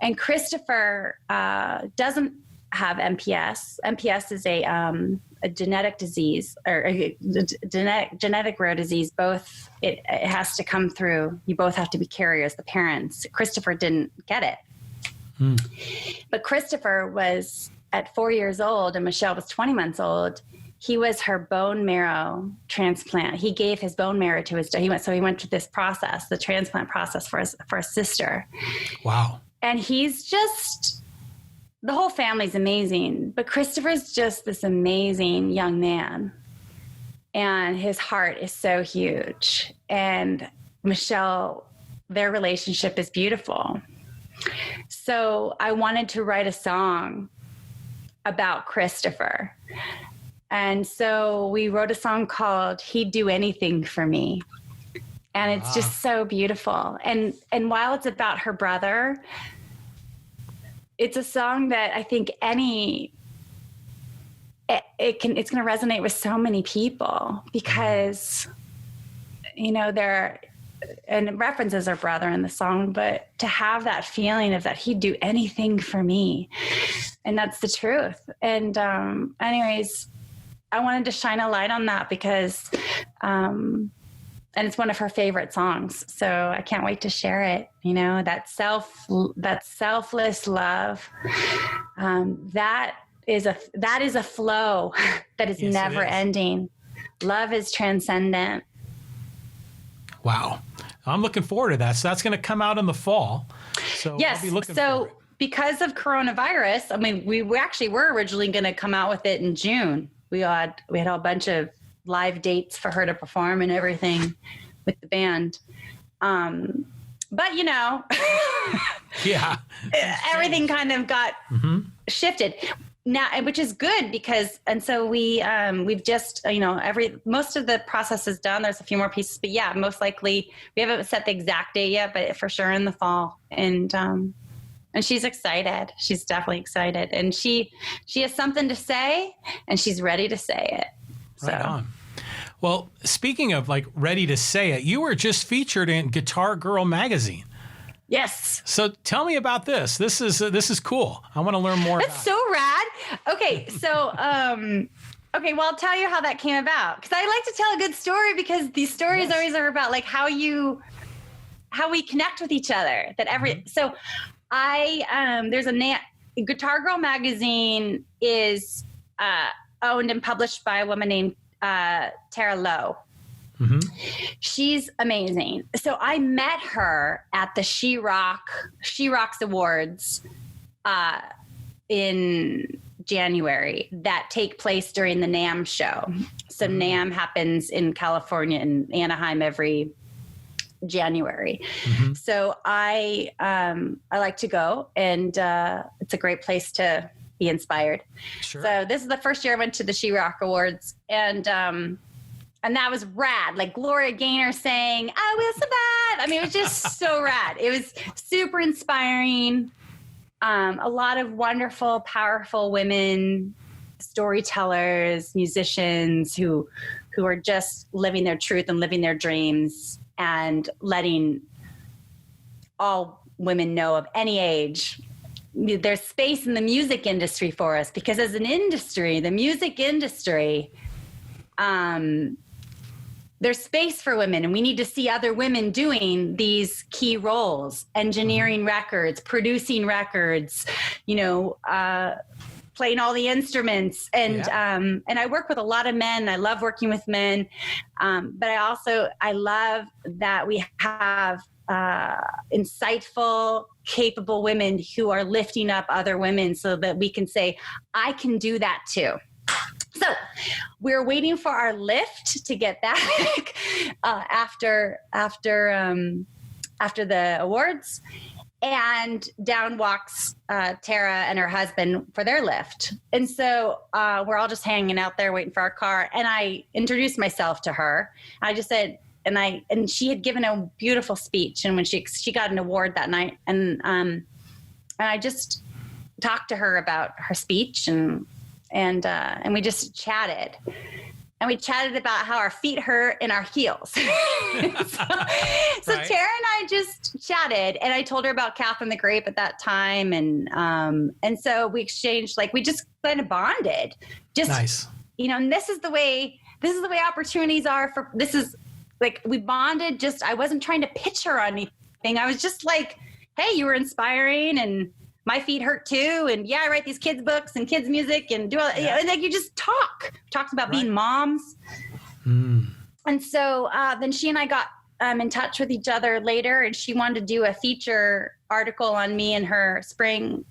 And Christopher doesn't have MPS. MPS is a genetic disease, or a genetic rare disease. Both, it has to come through. You both have to be carriers, the parents. Christopher didn't get it. But Christopher was at 4 years old, and Michelle was 20 months old. He was her bone marrow transplant. He gave his bone marrow to his. He went through this process, the transplant process for his sister. Wow. And he's just, the whole family's amazing, but Christopher's just this amazing young man. And his heart is so huge. And Michelle, their relationship is beautiful. So I wanted to write a song about Christopher. And so we wrote a song called He'd Do Anything for Me. And it's just so beautiful. And while it's about her brother, it's a song that I think it's going to resonate with so many people because, and it references her brother in the song, but to have that feeling of that he'd do anything for me. And that's the truth. And anyways, I wanted to shine a light on that because, and it's one of her favorite songs. So I can't wait to share it. That selfless love. That is a flow that is never ending. Love is transcendent. Wow. I'm looking forward to that. So that's going to come out in the fall. So yes. I'll be looking for it. Because of coronavirus, we actually were originally going to come out with it in June. We had a bunch of live dates for her to perform and everything with the band. But yeah, everything kind of got shifted now, which is good because, and so we've just, most of the process is done. There's a few more pieces, but yeah, most likely we haven't set the exact date yet, but for sure in the fall. And she's excited. She's definitely excited. And she has something to say and she's ready to say it. Right on. Well, speaking of ready to say it, you were just featured in Guitar Girl magazine. Yes. So tell me about this. This is cool. I want to learn more. That's so rad. Okay. So, well, I'll tell you how that came about. Cause I like to tell a good story because these stories always are about how we connect with each other so there's Guitar Girl magazine is, owned and published by a woman named Tara Lowe. Mm-hmm. She's amazing. So I met her at the She Rocks Awards in January that take place during the NAMM show. So NAMM happens in California, in Anaheim, every January. Mm-hmm. So I like to go, and it's a great place to be inspired. Sure. So this is the first year I went to the She Rock Awards, and that was rad. Like Gloria Gaynor saying, "I will survive." I mean, it was just so rad. It was super inspiring. A lot of wonderful, powerful women, storytellers, musicians who are just living their truth and living their dreams and letting all women know of any age there's space in the music industry for us, because as an industry, the music industry, there's space for women, and we need to see other women doing these key roles, engineering records, producing records, playing all the instruments. And I work with a lot of men. I love working with men. But I love that we have insightful, capable women who are lifting up other women so that we can say, I can do that too. So we're waiting for our lift to get back after the awards, and down walks Tara and her husband for their lift. And so we're all just hanging out there waiting for our car. And I introduced myself to her. I just said, and she had given a beautiful speech, and when she got an award that night, and I just talked to her about her speech, and we just chatted. And we chatted about how our feet hurt in our heels. So Right. Tara and I just chatted, and I told her about Kathryn the Grape at that time. And so we exchanged, we just kind of bonded. Just, nice. And this is the way opportunities are we bonded. I wasn't trying to pitch her on anything. I was just like, hey, you were inspiring, and my feet hurt too. And I write these kids books and kids music and do all that. And you just talked about being moms. Mm. And so then she and I got in touch with each other later, and she wanted to do a feature article on me in her spring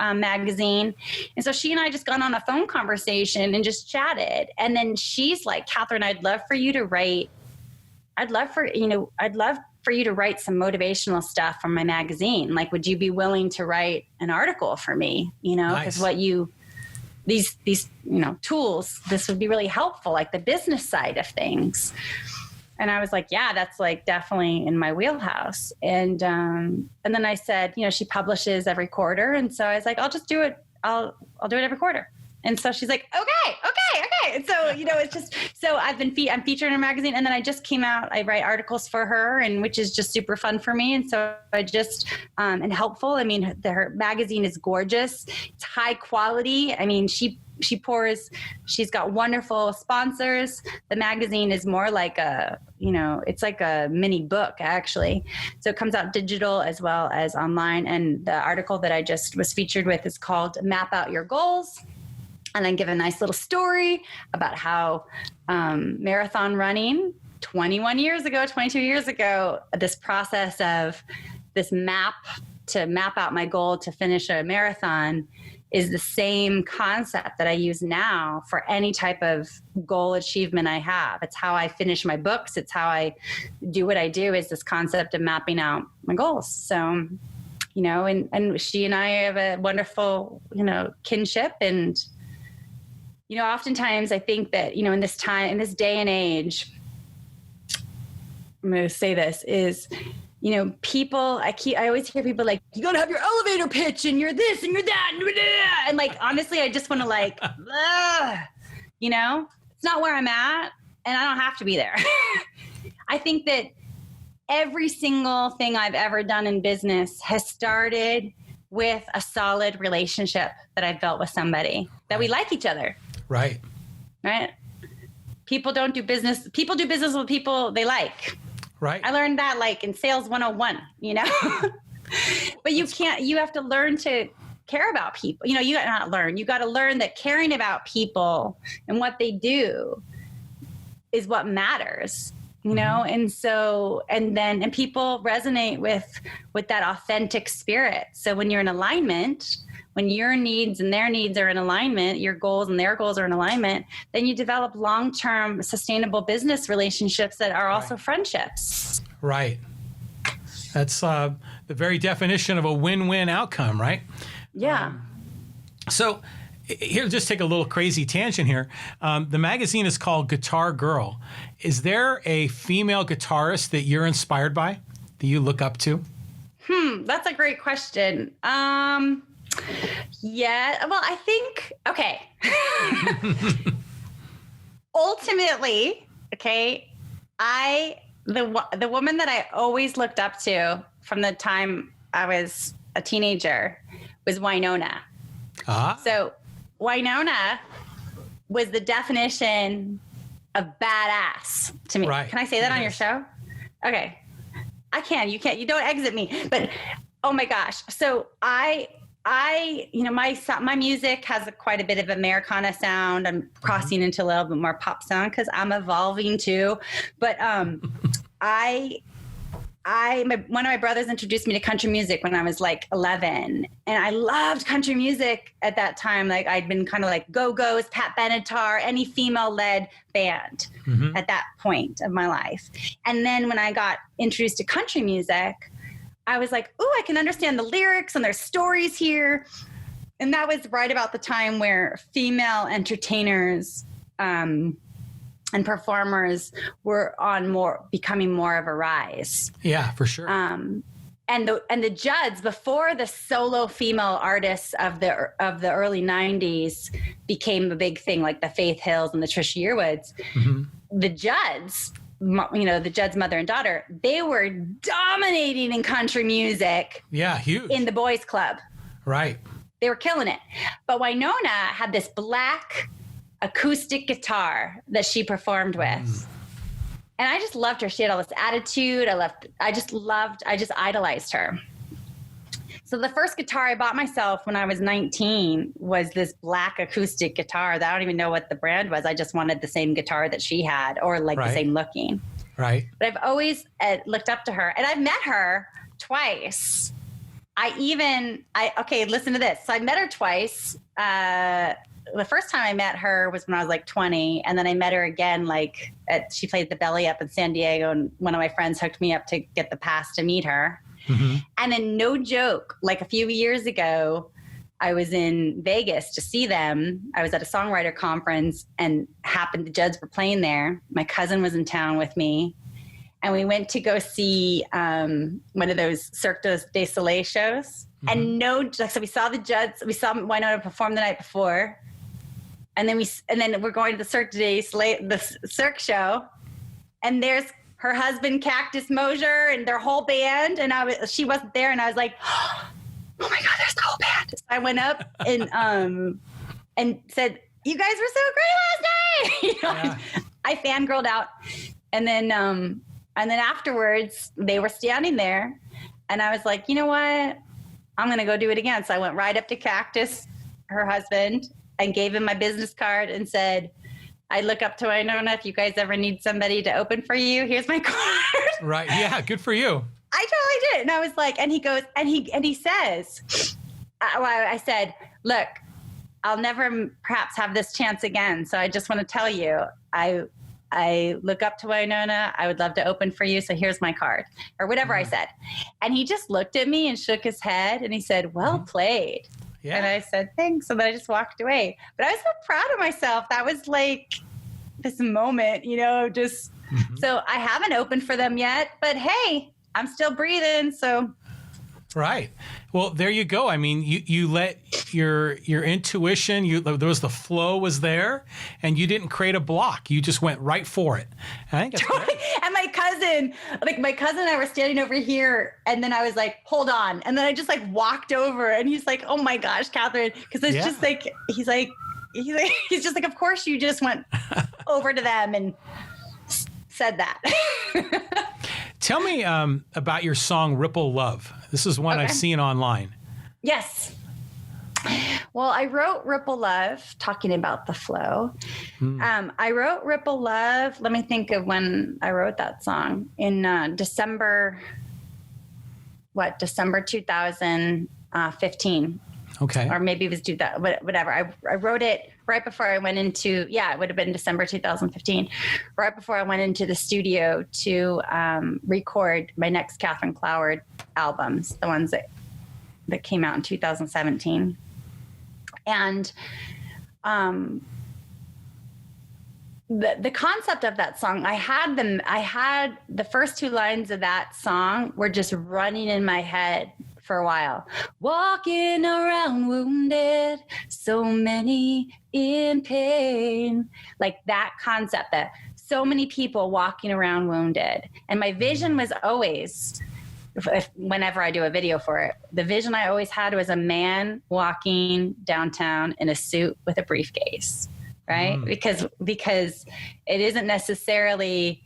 magazine. And so she and I just got on a phone conversation and just chatted. And then she's like, Kathryn, I'd love for you to write some motivational stuff from my magazine. Would you be willing to write an article for me? Because these tools, this would be really helpful, the business side of things. And I was like, yeah, that's definitely in my wheelhouse. And then I said, she publishes every quarter. And so I was like, I'll just do it. I'll do it every quarter. And so she's like, okay. And so, it's just, so I'm featured in her magazine, and then I just came out, I write articles for her, and which is just super fun for me. And so I just, and helpful. I mean, her magazine is gorgeous. It's high quality. I mean, she's got wonderful sponsors. The magazine is more like it's like a mini book, actually. So it comes out digital as well as online. And the article that I just was featured with is called Map Out Your Goals. And then give a nice little story about how marathon running 22 years ago, this process of this map to map out my goal to finish a marathon is the same concept that I use now for any type of goal achievement I have. It's how I finish my books. It's how I do what I do, is this concept of mapping out my goals. So, and she and I have a wonderful, kinship. And, oftentimes I think that, in this day and age, I'm going to say this is, people, I always hear people like, you got to have your elevator pitch, and you're this and you're that. And honestly, I just want to it's not where I'm at, and I don't have to be there. I think that every single thing I've ever done in business has started with a solid relationship that I've built with somebody, that we like each other. Right. People do business with people they like. Right. I learned that in sales 101, but you have to learn to care about people. You got to learn that caring about people and what they do is what matters, you know? And so, and people resonate with that authentic spirit. So when you're in alignment, when your needs and their needs are in alignment, your goals and their goals are in alignment, then you develop long-term sustainable business relationships that are also friendships. Right. That's the very definition of a win-win outcome, right? Yeah. So here, just take a little crazy tangent here. The magazine is called Guitar Girl. Is there a female guitarist that you're inspired by, that you look up to? That's a great question. Yeah, well, I think, okay. Ultimately, okay, the woman that I always looked up to from the time I was a teenager was Wynonna. So Wynonna was the definition of badass to me. Right. Can I say that on your show? Okay. I can. You can't. You don't exit me. But oh my gosh. So you know, my music has quite a bit of Americana sound. I'm crossing into a little bit more pop sound because I'm evolving too. But one of my brothers introduced me to country music when I was like 11, and I loved country music at that time. Like I'd been kind of like GoGos, Pat Benatar, any female-led band at that point of my life. And then when I got introduced to country music, I was like, "Ooh, I can understand the lyrics and there's stories here." And that was right about the time where female entertainers and performers were becoming more of a rise. Yeah, for sure. And the Judds, before the solo female artists of the early 90s became a big thing, like the Faith Hills and the Trisha Yearwoods, the Judds, you know, the Judds mother and daughter, they were dominating in country music. Yeah, huge. In the boys club. Right. They were killing it. But Wynonna had this black acoustic guitar that she performed with. And I just loved her. She had all this attitude. I just idolized her. So the first guitar I bought myself when I was 19 was this black acoustic guitar that I don't even know what the brand was. I just wanted the same guitar that she had, or like the same looking. Right. But I've always looked up to her, and I've met her twice. Okay, listen to this. So I met her twice. The first time I met her was when I was like 20. And then I met her again, she played the Belly Up in San Diego. And one of my friends hooked me up to get the pass to meet her. And then no joke, like a few years ago, I was in Vegas to see them. I was at a songwriter conference and the Judds were playing there. My cousin was in town with me. And we went to go see one of those Cirque du Soleil shows. And so we saw the Judds. We saw Wynonna perform the night before. And then we're going to the Cirque du Soleil, the Cirque show. And there's her husband, Cactus Moser, and their whole band. And she wasn't there. And I was like, oh my God, there's the whole band. So I went up and said, "You guys were so great last night." You know, Yeah. I fangirled out. And then afterwards they were standing there and I was like, you know what? I'm going to go do it again. So I went right up to Cactus, her husband, and gave him my business card and said, "I look up to Wynonna. If you guys ever need somebody to open for you, here's my card." Right. Yeah. Good for you. I totally did. And I was like, and he goes, and he says, I said, "Look, I'll never perhaps have this chance again. So I just want to tell you, I look up to Wynonna. I would love to open for you. So here's my card," or whatever I said. And he just looked at me and shook his head and he said, "Well played." Yeah. And I said, "Thanks." And then I just walked away. But I was so proud of myself. That was like this moment, you know, just so I haven't opened for them yet, but hey, I'm still breathing. So. Right. Well, there you go. I mean, you let your intuition, there was the flow was there, and you didn't create a block. You just went right for it. And I think that's great. And my cousin and I were standing over here, and then I was like, "Hold on," and then I just like walked over, and he's like, "Oh my gosh, Kathryn," because it's just like he's just like, "Of course you just went over to them and said that." Tell me about your song "Ripple Love." This is one I've seen online. Yes. Well, I wrote Ripple Love, talking about the flow. I wrote Ripple Love. Let me think of when I wrote that song in December 2015. Okay. Or maybe it was whatever. I wrote it right before I went into, it would have been December 2015, right before I went into the studio to record my next Kathryn Cloward albums, the ones that came out in 2017. And the concept of that song, I had the first two lines of that song were just running in my head for a while. Walking around wounded, so many in pain. Like that concept, that so many people walking around wounded. And my vision was always, whenever I do a video for it, the vision I always had was a man walking downtown in a suit with a briefcase, right? Because it isn't necessarily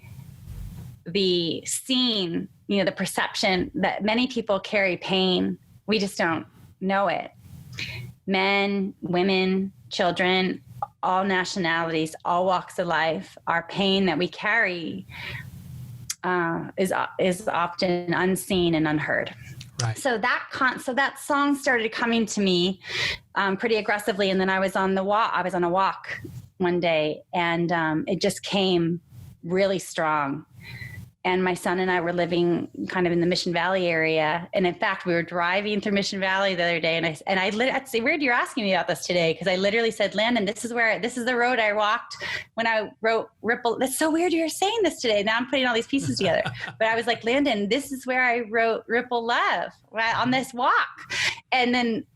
the scene, the perception that many people carry pain. We just don't know it. Men, women, children, all nationalities, all walks of life, our pain that we carry is often unseen and unheard. Right. So that song started coming to me pretty aggressively, and then I was on a walk one day, and it just came really strong. And my son and I were living kind of in the Mission Valley area. And in fact, we were driving through Mission Valley the other day. And it's weird you're asking me about this today, because I literally said, Landon, this is the road I walked when I wrote Ripple. That's so weird you're saying this today. Now I'm putting all these pieces together. But I was like, Landon, this is where I wrote Ripple Love, right, on this walk. And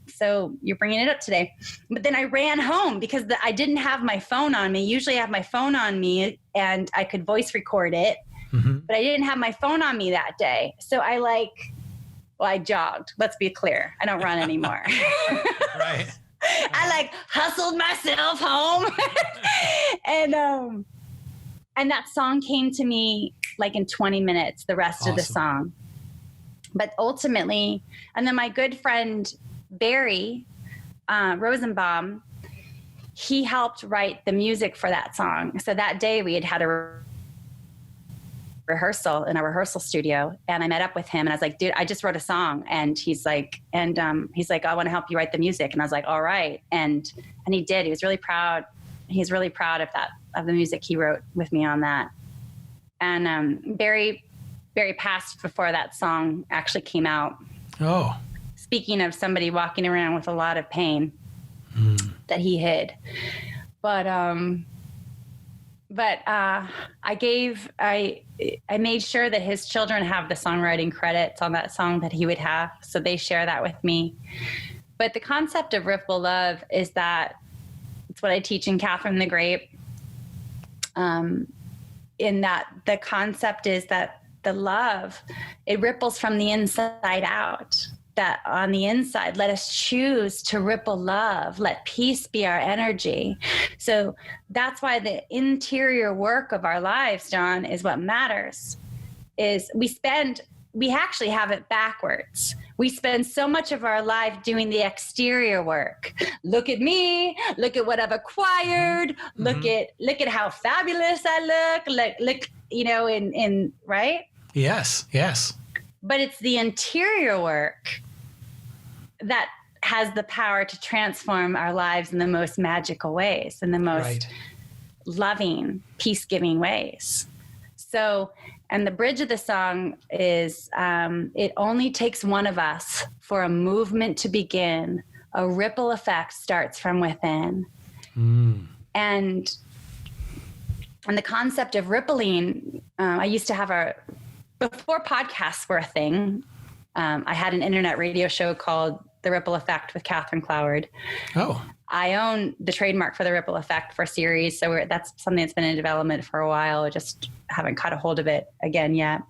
so you're bringing it up today. But then I ran home because I didn't have my phone on me. Usually I have my phone on me and I could voice record it. But I didn't have my phone on me that day. So I jogged. Let's be clear. I don't run anymore. Right. I hustled myself home. And that song came to me in 20 minutes, the rest of the song. But ultimately, and then my good friend, Barry Rosenbaum, he helped write the music for that song. So that day we had a rehearsal in a rehearsal studio, and I met up with him and I was like, dude, I just wrote a song. And he's like, I want to help you write the music. And I was like, all right. And he did. He was really proud. He's really proud of the music he wrote with me on that. And Barry passed before that song actually came out. Oh. Speaking of somebody walking around with a lot of pain that he hid. But I made sure that his children have the songwriting credits on that song that he would have. So they share that with me. But the concept of Ripple Love is that it's what I teach in Kathryn the Grape. In that the concept is that the love, it ripples from the inside out. That on the inside, let us choose to ripple love. Let peace be our energy. So that's why the interior work of our lives, John, is what matters. Is we actually have it backwards. We spend so much of our life doing the exterior work. Look at me. Look at what I've acquired. Look at how fabulous I look. Look, in right? Yes. Yes. But it's the interior work that has the power to transform our lives in the most magical ways, in the most loving, peace-giving ways. So, and the bridge of the song is, it only takes one of us for a movement to begin. A ripple effect starts from within. And the concept of rippling, I used to have before podcasts were a thing, I had an internet radio show called The Ripple Effect with Kathryn Cloward. Oh. I own the trademark for The Ripple Effect for series. So that's something that's been in development for a while. I just haven't caught a hold of it again yet.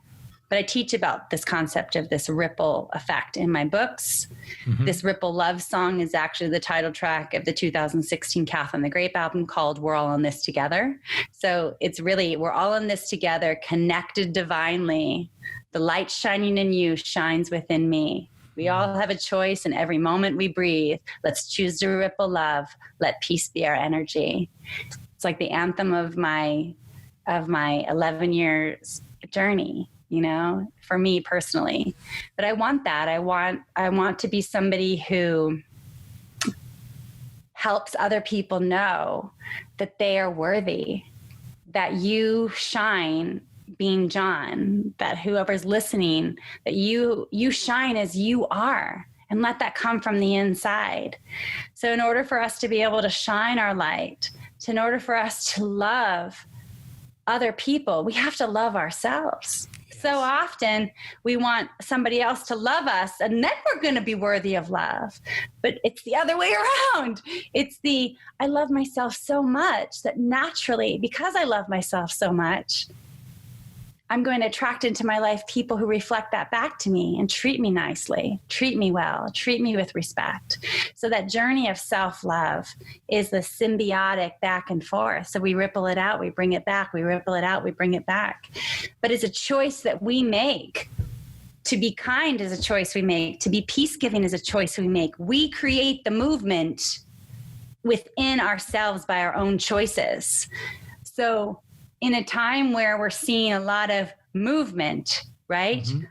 But I teach about this concept of this ripple effect in my books. This Ripple Love song is actually the title track of the 2016 Kathryn the Grape album called We're All in This Together. So it's really, we're all in this together, connected divinely. The light shining in you shines within me. We all have a choice in every moment we breathe. Let's choose to ripple love. Let peace be our energy. It's like the anthem of my 11 years journey, you know, for me personally. But I want that. I want to be somebody who helps other people know that they are worthy, that you shine being John, that whoever's listening, that you shine as you are, and let that come from the inside. So in order for us to be able to shine our light, in order for us to love other people, we have to love ourselves. Yes. So often we want somebody else to love us, and then we're going to be worthy of love. But it's the other way around. It's I love myself so much that naturally, because I love myself so much, I'm going to attract into my life people who reflect that back to me and treat me nicely, treat me well, treat me with respect. So that journey of self-love is the symbiotic back and forth. So we ripple it out, we bring it back, we ripple it out, we bring it back. But it's a choice that we make. To be kind is a choice we make. To be peace-giving is a choice we make. We create the movement within ourselves by our own choices. So in a time where we're seeing a lot of movement, right? Mm-hmm.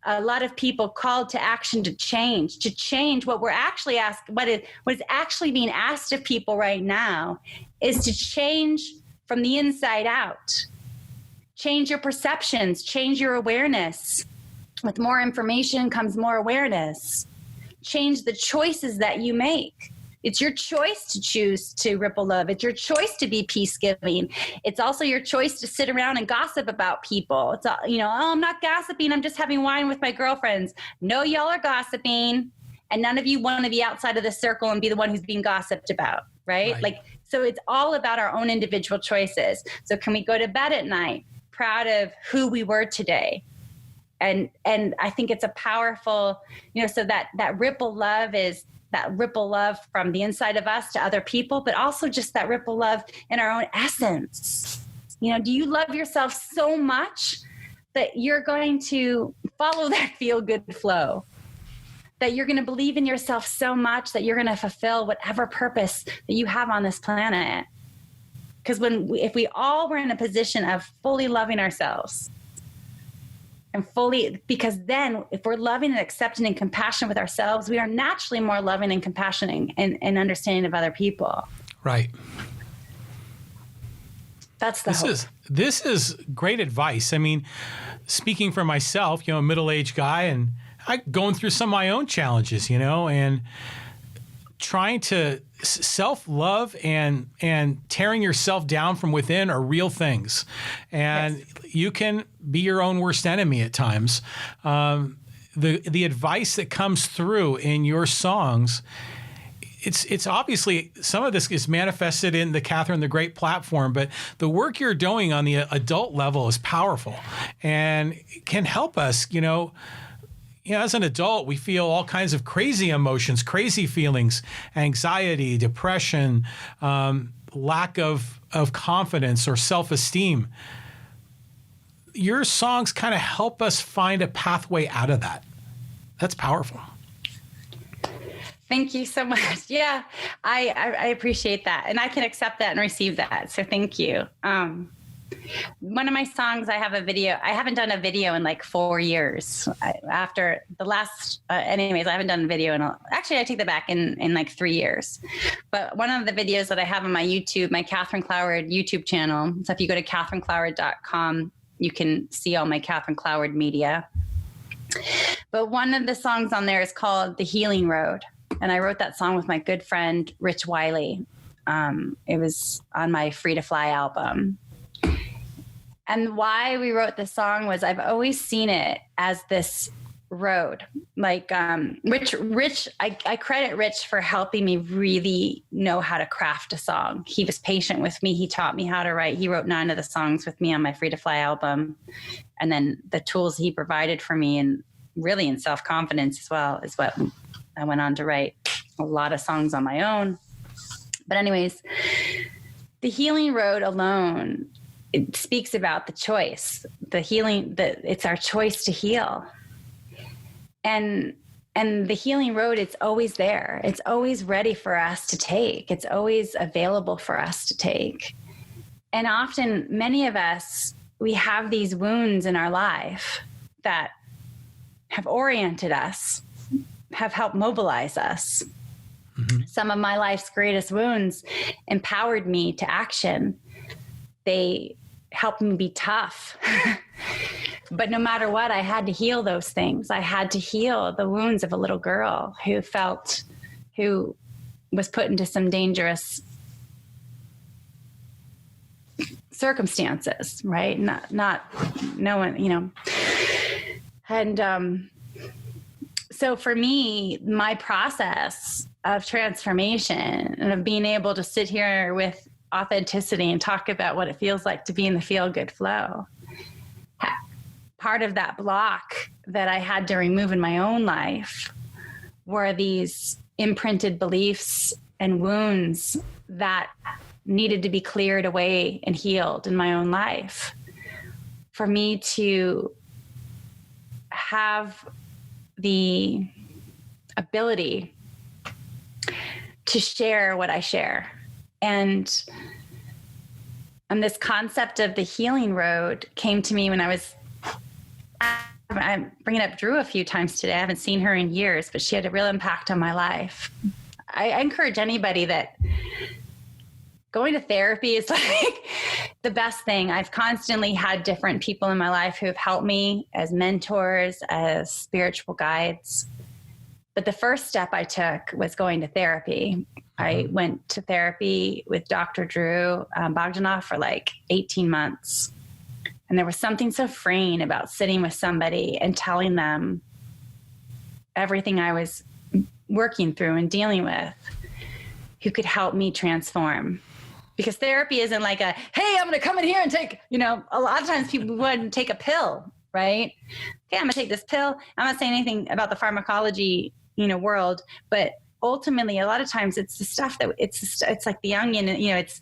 A lot of people called to action to change what we're actually asked, what is actually being asked of people right now is to change from the inside out. Change your perceptions, change your awareness. With more information comes more awareness. Change the choices that you make. It's your choice to choose to ripple love. It's your choice to be peace-giving. It's also your choice to sit around and gossip about people. It's, oh, I'm not gossiping. I'm just having wine with my girlfriends. No, y'all are gossiping. And none of you want to be outside of the circle and be the one who's being gossiped about, right? So it's all about our own individual choices. So can we go to bed at night proud of who we were today? And I think it's a powerful, so that ripple love is that ripple love from the inside of us to other people, but also just that ripple love in our own essence. Do you love yourself so much that you're going to follow that feel-good flow? That you're going to believe in yourself so much that you're going to fulfill whatever purpose that you have on this planet? Because if we all were in a position of fully loving ourselves, and fully, because then if we're loving and accepting and compassionate with ourselves, we are naturally more loving and compassionate and understanding of other people. Right. That's the hope. This is great advice. I mean, speaking for myself, a middle-aged guy, and I going through some of my own challenges, and trying to self-love and tearing yourself down from within are real things. And yes, you can be your own worst enemy at times. The advice that comes through in your songs, it's obviously, some of this is manifested in the Kathryn the Grape platform, but the work you're doing on the adult level is powerful and can help us, as an adult, we feel all kinds of crazy emotions, crazy feelings, anxiety, depression, lack of confidence or self-esteem. Your songs kind of help us find a pathway out of that. That's powerful. Thank you so much. Yeah, I appreciate that. And I can accept that and receive that. So thank you. One of my songs, I have a video. I haven't done a video in like 4 years. After the last, anyways, I haven't done a video actually, I take that back in like 3 years. But one of the videos that I have on my YouTube, my Kathryn Cloward YouTube channel. So if you go to kathryncloward.com, you can see all my Kathryn Cloward media. But one of the songs on there is called The Healing Road. And I wrote that song with my good friend, Rich Wylie. It was on my Free to Fly album. And why we wrote the song was I've always seen it as this road. Like Rich, I credit Rich for helping me really know how to craft a song. He was patient with me. He taught me how to write. He wrote 9 of the songs with me on my Free to Fly album. And then the tools he provided for me, and really in self-confidence as well, is what I went on to write a lot of songs on my own. But anyways, The Healing Road alone, it speaks about the choice, the healing, it's our choice to heal. And And the healing road, it's always there. It's always ready for us to take. It's always available for us to take. And often, many of us, we have these wounds in our life that have oriented us, have helped mobilize us. Mm-hmm. Some of my life's greatest wounds empowered me to action. They helped me be tough. But no matter what, I had to heal those things. I had to heal the wounds of a little girl who was put into some dangerous circumstances, right? Not no one, you know. And so for me, my process of transformation and of being able to sit here with authenticity and talk about what it feels like to be in the feel-good flow, part of that block that I had to remove in my own life were these imprinted beliefs and wounds that needed to be cleared away and healed in my own life. For me to have the ability to share what I share. And this concept of the healing road came to me when I'm bringing up Drew a few times today. I haven't seen her in years, but she had a real impact on my life. I encourage anybody that going to therapy is like the best thing. I've constantly had different people in my life who have helped me as mentors, as spiritual guides. But the first step I took was going to therapy. I went to therapy with Dr. Drew Bogdanoff for like 18 months. And there was something so freeing about sitting with somebody and telling them everything I was working through and dealing with, who could help me transform. Because therapy isn't like a, hey, I'm going to come in here and take, you know, a lot of times people would take a pill, right? Okay, I'm going to take this pill. I'm not saying anything about the pharmacology, you know, world, but ultimately, a lot of times it's the stuff that it's like the onion, you know, it's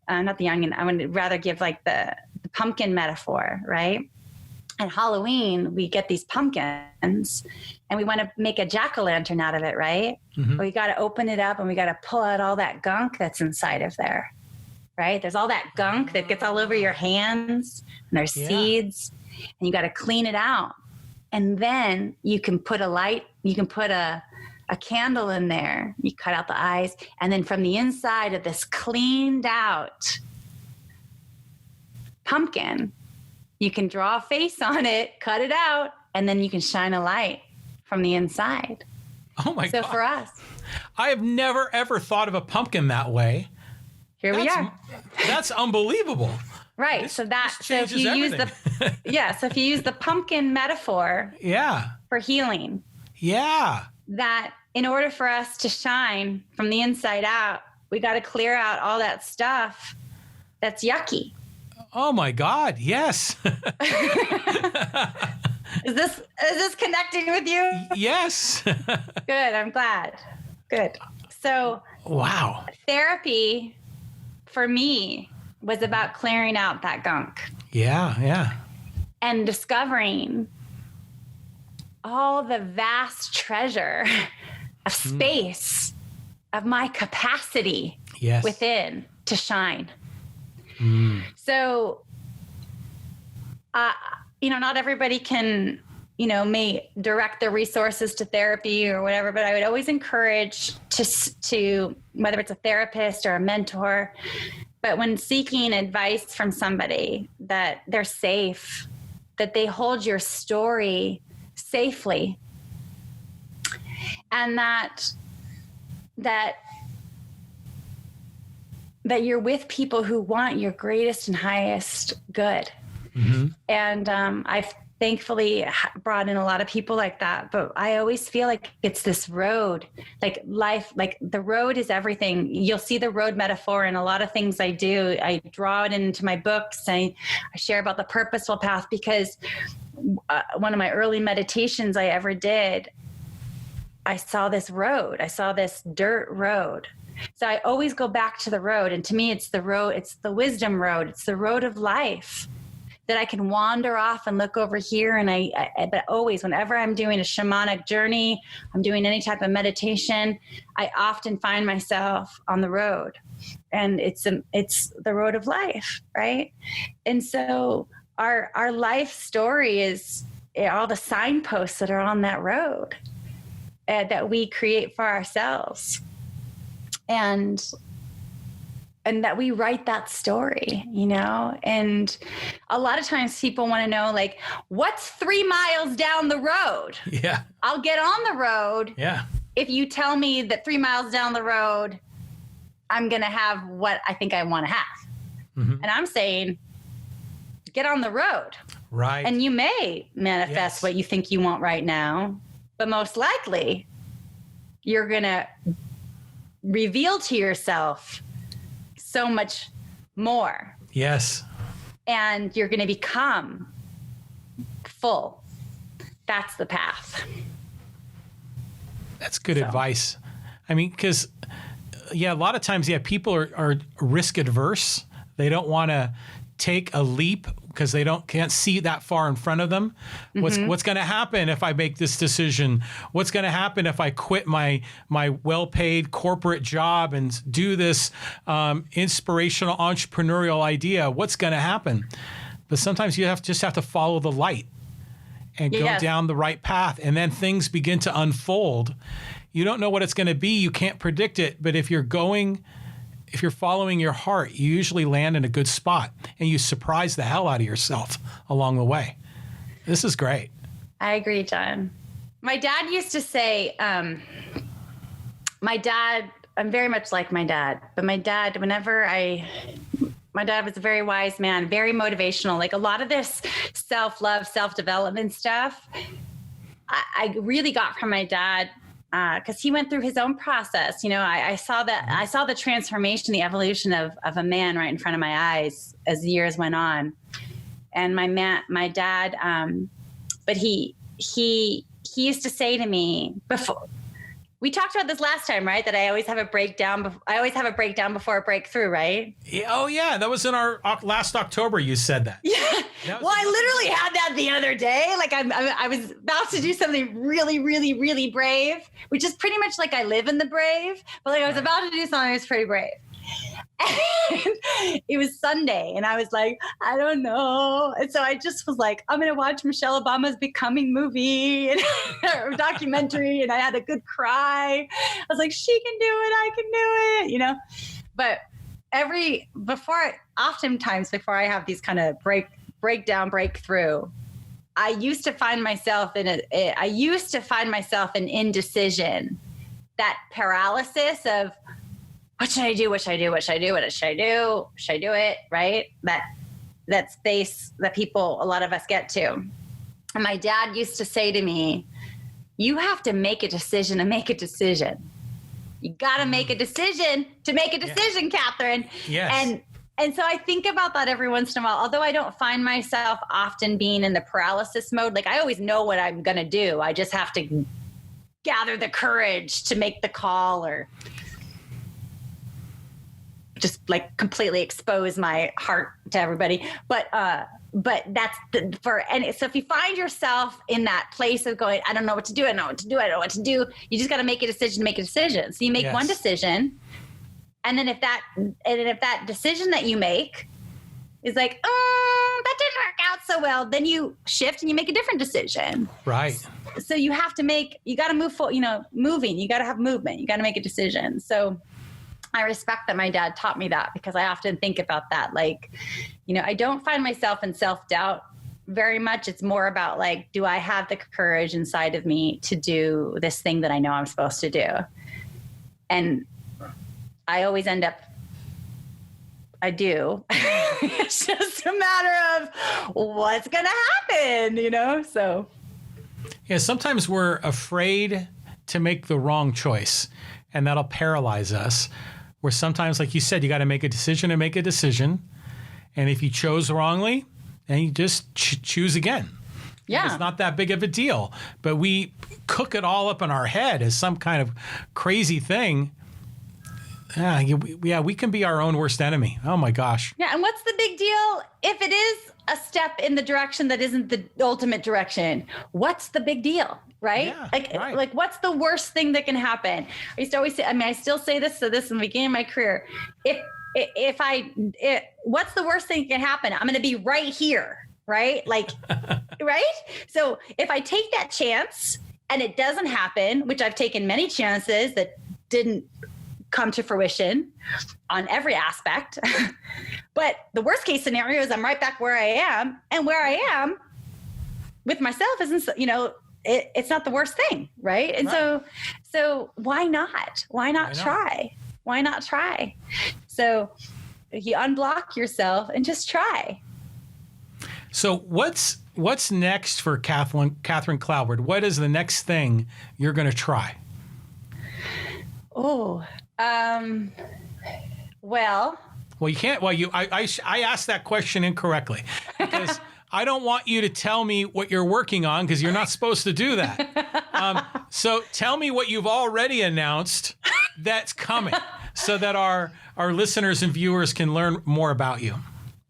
not the onion. I would rather give like the pumpkin metaphor, right? At Halloween, we get these pumpkins and we want to make a jack-o'-lantern out of it, right? Mm-hmm. But we got to open it up and we got to pull out all that gunk that's inside of there, right? There's all that gunk that gets all over your hands and there's seeds and you got to clean it out. And then you can put a candle in there, you cut out the eyes, and then from the inside of this cleaned out pumpkin, you can draw a face on it, cut it out, and then you can shine a light from the inside. Oh my God. So for us, I have never ever thought of a pumpkin that way. Here we are. That's unbelievable. Right. So if you use the pumpkin metaphor for healing. Yeah. That in order for us to shine from the inside out, we got to clear out all that stuff that's yucky. Oh my God, yes. Is this connecting with you? Yes. Good, I'm glad. Good. So, wow. Therapy for me was about clearing out that gunk. Yeah. And discovering all the vast treasure of space, of my capacity within to shine. So, not everybody can, may direct their resources to therapy or whatever, but I would always encourage to whether it's a therapist or a mentor, but when seeking advice from somebody, that they're safe, that they hold your story safely, and that you're with people who want your greatest and highest good. Mm-hmm. And I've thankfully brought in a lot of people like that, but I always feel like it's this road, like life, like the road is everything. You'll see the road metaphor in a lot of things I do. I draw it into my books. I share about the purposeful path because one of my early meditations I ever did, I saw this road. I saw this dirt road. So I always go back to the road. And to me, it's the road. It's the wisdom road. It's the road of life. that I can wander off and look over here. And but always, whenever I'm doing a shamanic journey, I'm doing any type of meditation, I often find myself on the road, and it's the road of life, right? And so our life story is all the signposts that are on that road that we create for ourselves, and that we write that story, and a lot of times people want to know, like, what's 3 miles down the road? Yeah. I'll get on the road. Yeah. If you tell me that 3 miles down the road, I'm going to have what I think I want to have. Mm-hmm. And I'm saying, get on the road. Right. And you may manifest what you think you want right now, but most likely you're going to reveal to yourself so much more. Yes. And you're going to become full. That's the path. That's good advice. I mean, because, a lot of times, people are risk adverse. They don't want to take a leap because they can't see that far in front of them. Mm-hmm. What's going to happen if I make this decision? What's going to happen if I quit my well-paid corporate job and do this inspirational entrepreneurial idea? What's going to happen? But sometimes you just have to follow the light and go down the right path, and then things begin to unfold. You don't know what it's going to be. You can't predict it. But if you're following your heart, you usually land in a good spot, and you surprise the hell out of yourself along the way. This is great. I agree, John. My dad used to say, I'm very much like my dad, but my dad was a very wise man, very motivational. Like a lot of this self-love, self-development stuff, I really got from my dad. Because he went through his own process. I saw the transformation, the evolution of a man right in front of my eyes as the years went on. And my dad, but he used to say to me before. We talked about this last time, right? That I always have a breakdown. I always have a breakdown before a breakthrough, right? Oh yeah, that was in our last October. You said that. Yeah. Well, I literally had that the other day. Like I was about to do something really, really, really brave, which is pretty much like I live in the brave. But like I was about to do something that was pretty brave. And it was Sunday, and I was like, I don't know. And so I just was like, I'm going to watch Michelle Obama's Becoming movie or documentary, and I had a good cry. I was like, she can do it, I can do it, But oftentimes before I have these kind of breakthrough, I used to find myself in indecision, that paralysis of, what should I do? What should I do? What should I do? What should I do? Should I do it? Right? That space that a lot of us get to. And my dad used to say to me, you have to make a decision to make a decision. You got to make a decision to make a decision, Kathryn. Yes. And so I think about that every once in a while, although I don't find myself often being in the paralysis mode. Like I always know what I'm going to do. I just have to gather the courage to make the call, or just like completely expose my heart to everybody. But that's so if you find yourself in that place of going, I don't know what to do. I don't know what to do. I don't know what to do. You just got to make a decision to make a decision. So you make one decision. And then if that decision that you make is like, that didn't work out so well, then you shift and you make a different decision. Right. So you got to move forward, moving, you got to have movement, you got to make a decision. So I respect that my dad taught me that, because I often think about that. Like, I don't find myself in self-doubt very much. It's more about like, do I have the courage inside of me to do this thing that I know I'm supposed to do? And I always end up, I do. It's just a matter of what's going to happen, so. Yeah, sometimes we're afraid to make the wrong choice, and that'll paralyze us. Where sometimes, like you said, you got to make a decision and make a decision. And if you chose wrongly, then you just choose again. Yeah. It's not that big of a deal. But we cook it all up in our head as some kind of crazy thing. Yeah, we can be our own worst enemy. Oh, my gosh. Yeah, and what's the big deal if it is a step in the direction that isn't the ultimate direction, what's the big deal? Right? Yeah, like, like what's the worst thing that can happen? I used to always say, I mean, I still say this in the beginning of my career. What's the worst thing that can happen? I'm going to be right here. Right? Like, right? So if I take that chance and it doesn't happen, which I've taken many chances that didn't come to fruition on every aspect, but the worst case scenario is I'm right back where I am, and where I am with myself isn't, it's not the worst thing. Right. And so why not? Why not try? Why not try? So you unblock yourself and just try. So what's next for Kathryn Cloward? What is the next thing you're going to try? Oh, well, you can't. Well, I asked that question incorrectly because I don't want you to tell me what you're working on because you're not supposed to do that. So tell me what you've already announced that's coming so that our listeners and viewers can learn more about you.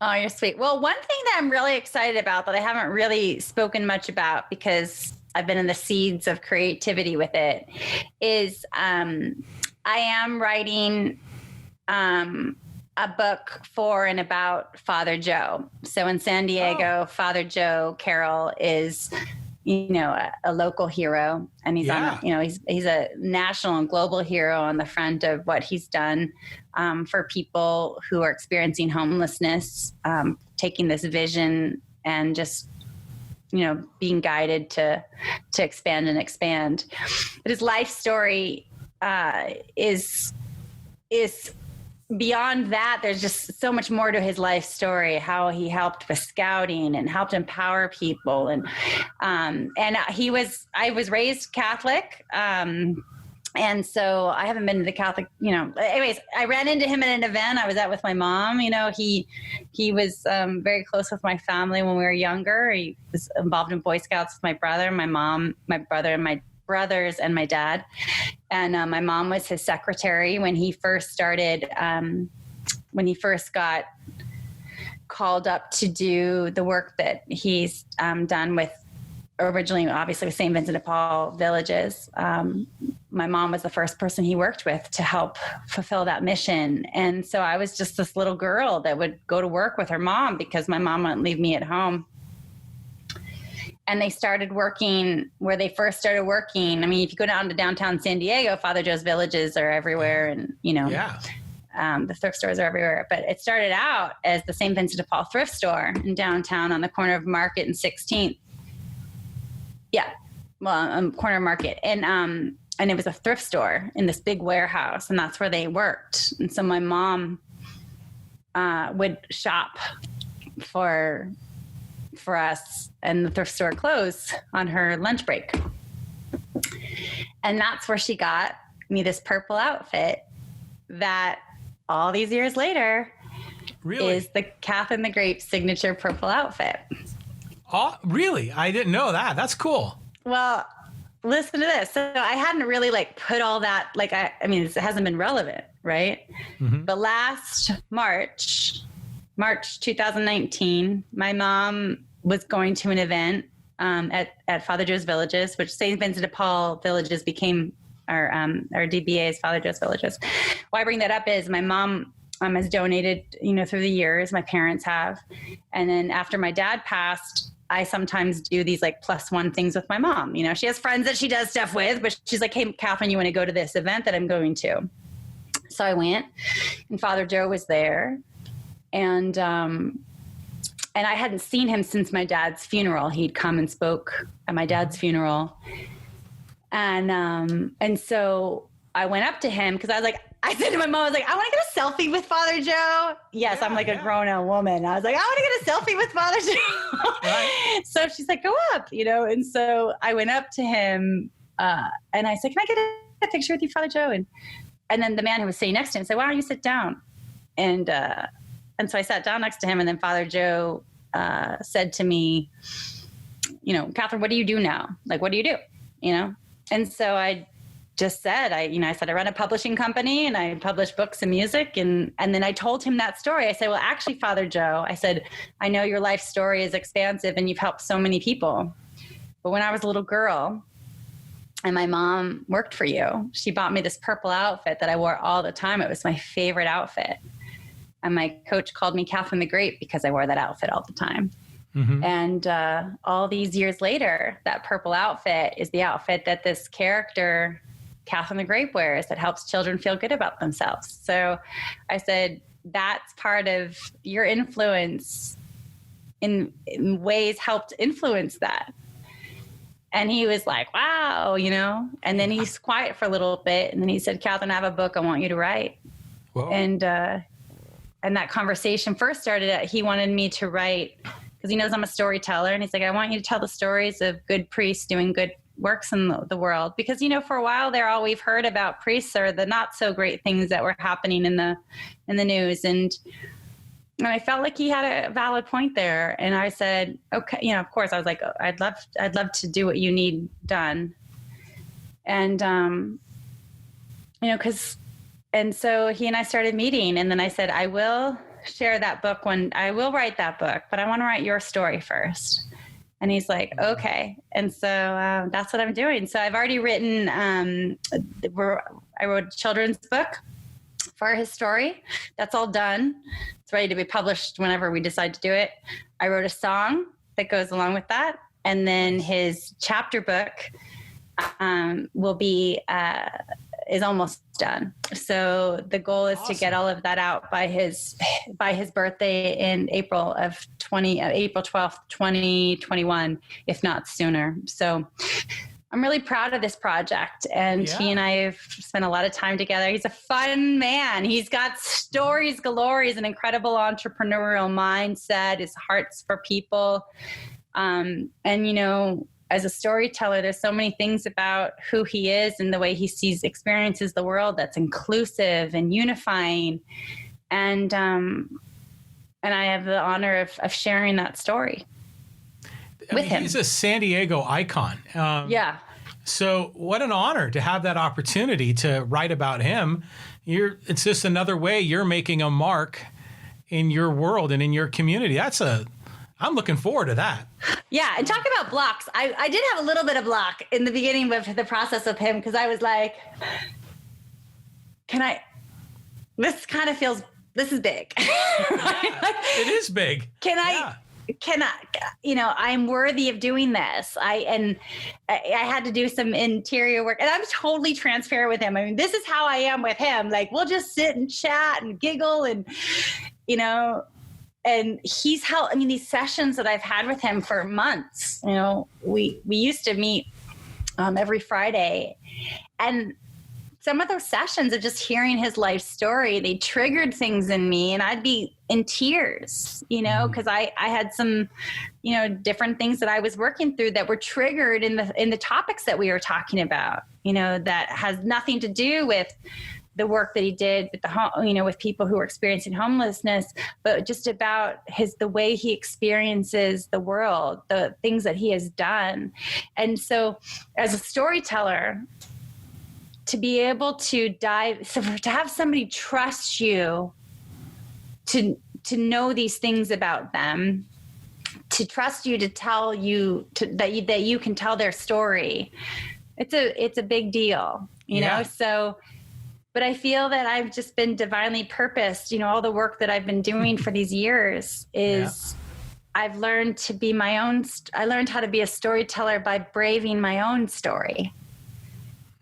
Oh, you're sweet. Well, one thing that I'm really excited about that I haven't really spoken much about because I've been in the seeds of creativity with it is I am writing a book for and about Father Joe. So in San Diego, Father Joe Carroll is, a local hero, and he's on, he's a national and global hero on the front of what he's done for people who are experiencing homelessness, taking this vision and just, being guided to expand and expand. But his life story is beyond that. There's just so much more to his life story, how he helped with scouting and helped empower people. And I was raised Catholic. And so I haven't been to the Catholic, anyways, I ran into him at an event I was at with my mom. He was very close with my family when we were younger. He was involved in Boy Scouts with my brother, my mom, my brother, and my brothers, and my dad. And my mom was his secretary when he first started, when he first got called up to do the work that he's done with, originally, obviously, with St. Vincent de Paul villages. My mom was the first person he worked with to help fulfill that mission. And so I was just this little girl that would go to work with her mom because my mom wouldn't leave me at home. And they started working where they first started working. I mean, if you go down to downtown San Diego, Father Joe's villages are everywhere. And, the thrift stores are everywhere. But it started out as the St. Vincent de Paul thrift store in downtown on the corner of Market and 16th. Yeah. Well, corner market. And it was a thrift store in this big warehouse, and that's where they worked. And so my mom would shop for us, and the thrift store closed on her lunch break. And that's where she got me this purple outfit that all these years later is the Kathryn the Grape signature purple outfit. Oh, really? I didn't know that. That's cool. Well, listen to this. So I hadn't really put all that, I mean, it hasn't been relevant, right? Mm-hmm. But last March 2019, my mom was going to an event at Father Joe's Villages, which St. Vincent de Paul Villages became our DBA's Father Joe's Villages. Why I bring that up is my mom has donated, through the years, my parents have. And then after my dad passed, I sometimes do these +1 things with my mom. She has friends that she does stuff with, but she's like, hey, Kathryn, you want to go to this event that I'm going to? So I went, and Father Joe was there. And I hadn't seen him since my dad's funeral. He'd come and spoke at my dad's funeral. And so I went up to him because I said to my mom, I was like, I want to get a selfie with Father Joe. Yes, I'm a grown-up woman. I was like, I want to get a selfie with Father Joe. Right. So she's like, go up, And so I went up to him and I said, can I get a picture with you, Father Joe? And then the man who was sitting next to him said, why don't you sit down? And so I sat down next to him, and then Father Joe said to me, Kathryn, what do you do now? What do you do? And so I just said, I said, I run a publishing company and I publish books and music. And then I told him that story. I said, well, actually, Father Joe, I said, I know your life story is expansive and you've helped so many people. But when I was a little girl and my mom worked for you, she bought me this purple outfit that I wore all the time. It was my favorite outfit. And my coach called me Kathryn the Grape because I wore that outfit all the time. Mm-hmm. And all these years later, that purple outfit is the outfit that this character, Kathryn the Grape, wears that helps children feel good about themselves. So I said, that's part of your influence in ways helped influence that. And he was like, wow, and then he's quiet for a little bit. And then he said, Kathryn, I have a book I want you to write. Whoa. And that conversation first started at, he wanted me to write, because he knows I'm a storyteller. And he's like, I want you to tell the stories of good priests doing good works in the world. Because, for a while there, all we've heard about priests are the not so great things that were happening in the news. And I felt like he had a valid point there. And I said, okay, of course I was like, I'd love to do what you need done. And, and so he and I started meeting, and then I said, I will share that book I will write that book, but I want to write your story first. And he's like, okay. And so that's what I'm doing. So I've already written, I wrote a children's book for his story. That's all done. It's ready to be published whenever we decide to do it. I wrote a song that goes along with that. And then his chapter book is almost done. So the goal is to get all of that out by his birthday in April 12th, 2021, if not sooner. So I'm really proud of this project, and he and I have spent a lot of time together. He's a fun man. He's got stories galore. He's an incredible entrepreneurial mindset. His heart's for people. And as a storyteller, there's so many things about who he is and the way he experiences the world that's inclusive and unifying. And I have the honor of sharing that story with him. He's a San Diego icon. So what an honor to have that opportunity to write about him. It's just another way you're making a mark in your world and in your community. I'm looking forward to that. Yeah. And talk about blocks. I did have a little bit of block in the beginning of the process of him, because I was like, this is big. It is big. I'm worthy of doing this. I had to do some interior work, and I'm totally transparent with him. I mean, this is how I am with him. Like, we'll just sit and chat and giggle and, and he's held, these sessions that I've had with him for months, we used to meet every Friday, and some of those sessions of just hearing his life story, they triggered things in me, and I'd be in tears, because I had some, different things that I was working through that were triggered in the topics that we were talking about, that has nothing to do with the work that he did with with people who are experiencing homelessness, but just about the way he experiences the world, the things that he has done. And so as a storyteller, to be able to to have somebody trust you to know these things about them, to trust you to tell you that you can tell their story, it's a big deal, you know? So, but I feel that I've just been divinely purposed, all the work that I've been doing for these years is I've learned to be I learned how to be a storyteller by braving my own story.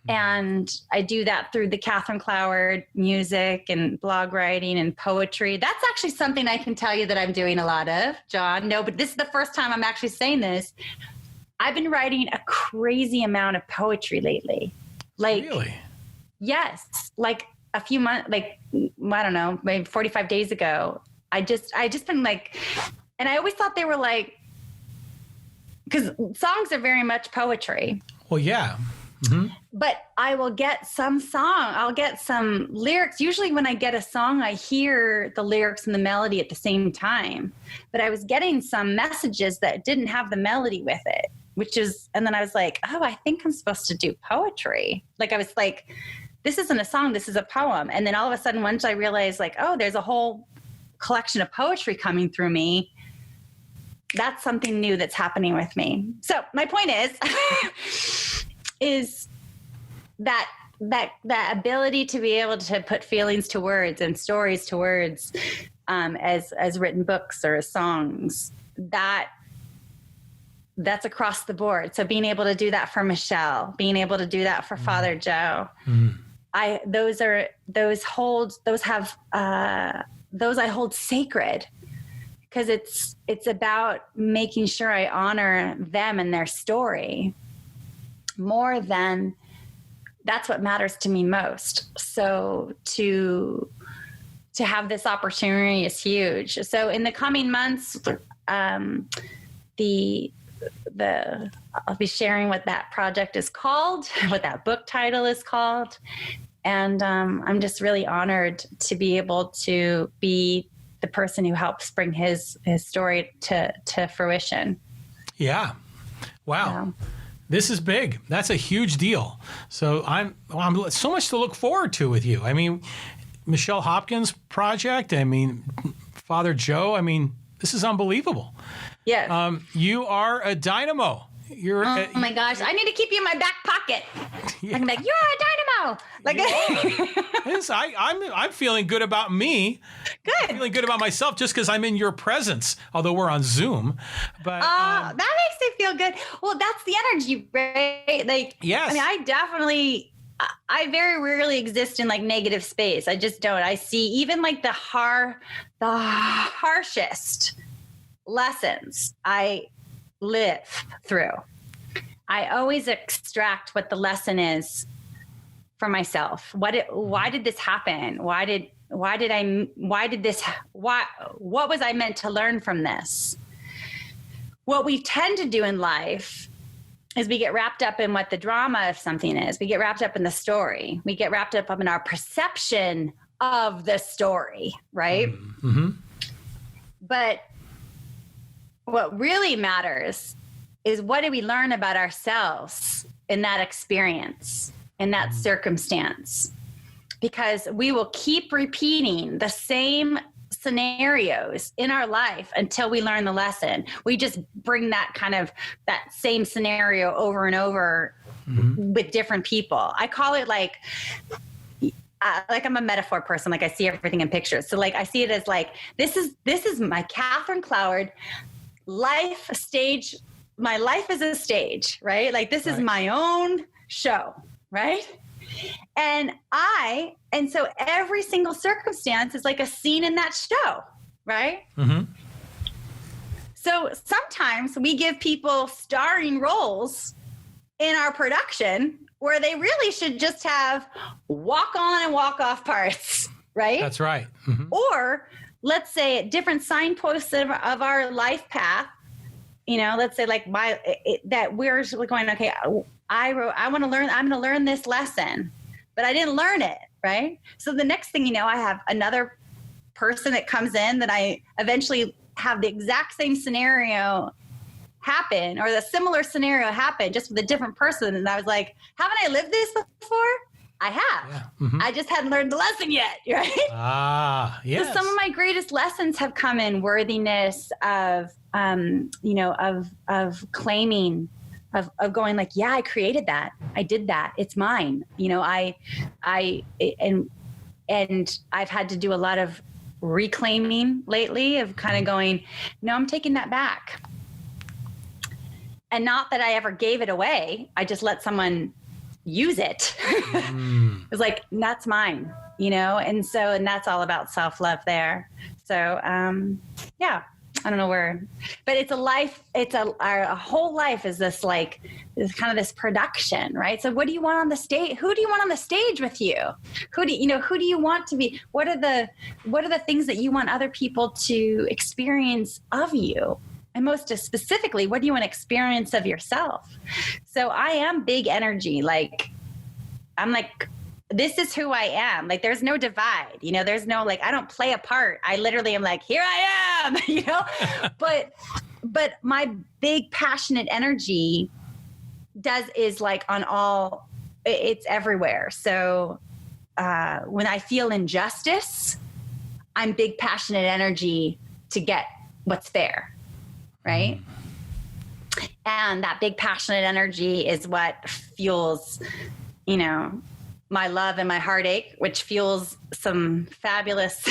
And I do that through the Kathryn Cloward music and blog writing and poetry. That's actually something I can tell you that I'm doing a lot of, John. No, but this is the first time I'm actually saying this. I've been writing a crazy amount of poetry lately. Really? Yes. Like a few months, I don't know, maybe 45 days ago, I just been and I always thought they were because songs are very much poetry. Well, yeah. Mm-hmm. But I will get I'll get some lyrics. Usually when I get a song, I hear the lyrics and the melody at the same time. But I was getting some messages that didn't have the melody with it. and then I was like, oh, I think I'm supposed to do poetry. Like, I was like, this isn't a song, this is a poem. And then all of a sudden, once I realized like, oh, there's a whole collection of poetry coming through me, that's something new that's happening with me. So my point is that ability to be able to put feelings to words and stories to words, as written books or as songs, that's across the board. So being able to do that for Michelle, being able to do that for Father Joe, those I hold sacred, because it's about making sure I honor them and their story more than that's what matters to me most. So to have this opportunity is huge. So in the coming months, I'll be sharing what that project is called, what that book title is called. And I'm just really honored to be able to be the person who helps bring his story to fruition. Yeah. Wow. Yeah. This is big. That's a huge deal. So I'm so much to look forward to with you. I mean, Michelle Hopkins project. I mean, Father Joe. I mean, this is unbelievable. Yes. You are a dynamo. You're. Oh my gosh! I need to keep you in my back pocket. Yeah. I can be like, you're a dynamo. Like, yes, I'm feeling good about me. Good. I'm feeling good about myself just because I'm in your presence. Although we're on Zoom, but that makes me feel good. Well, that's the energy, right? Like, yes. I mean, I very rarely exist in like negative space. I just don't. I see even like the harshest lessons I live through. I always extract what the lesson is for myself. What did this happen? What was I meant to learn from this? What we tend to do in life is we get wrapped up in what the drama of something is. We get wrapped up in the story. We get wrapped up in our perception of the story, right? Mm-hmm. But what really matters is what do we learn about ourselves in that experience, in that circumstance? Because we will keep repeating the same scenarios in our life until we learn the lesson. We just bring that same scenario over and over with different people. I call it like I'm a metaphor person. Like I see everything in pictures. So like I see it as like, this is my Kathryn Cloward life stage. My life is a stage, right? Like this is my own show, right? And so every single circumstance is like a scene in that show, right? Mm-hmm. So sometimes we give people starring roles in our production where they really should just have walk on and walk off parts, right? That's right. Mm-hmm. Or let's say at different signposts of our life path, let's say like that we're going, okay, I want to learn, I'm going to learn this lesson, but I didn't learn it, right? So the next thing I have another person that comes in that I eventually have the exact same scenario happen or the similar scenario happen just with a different person. And I was like, haven't I lived this before? I have. Yeah. Mm-hmm. I just hadn't learned the lesson yet, right? Ah, yes. So some of my greatest lessons have come in worthiness of claiming, of going like, yeah, I created that. I did that. It's mine. And I've had to do a lot of reclaiming lately of kind of going, no, I'm taking that back. And not that I ever gave it away. I just let someone use it. It was like, that's mine, and that's all about self-love there. So, yeah, I don't know where, but it's a life. Our whole life is this like, this kind of this production, right? So what do you want on the stage? Who do you want on the stage with you? Who do you want to be? What are the things that you want other people to experience of you? And most specifically, what do you want to experience of yourself? So I am big energy. Like, I'm like, this is who I am. Like, there's no divide, there's no, like, I don't play a part. I literally am like, here I am, but but my big passionate energy is like on all, it's everywhere. So when I feel injustice, I'm big passionate energy to get what's fair, right? And that big passionate energy is what fuels, you know, my love and my heartache, which fuels some fabulous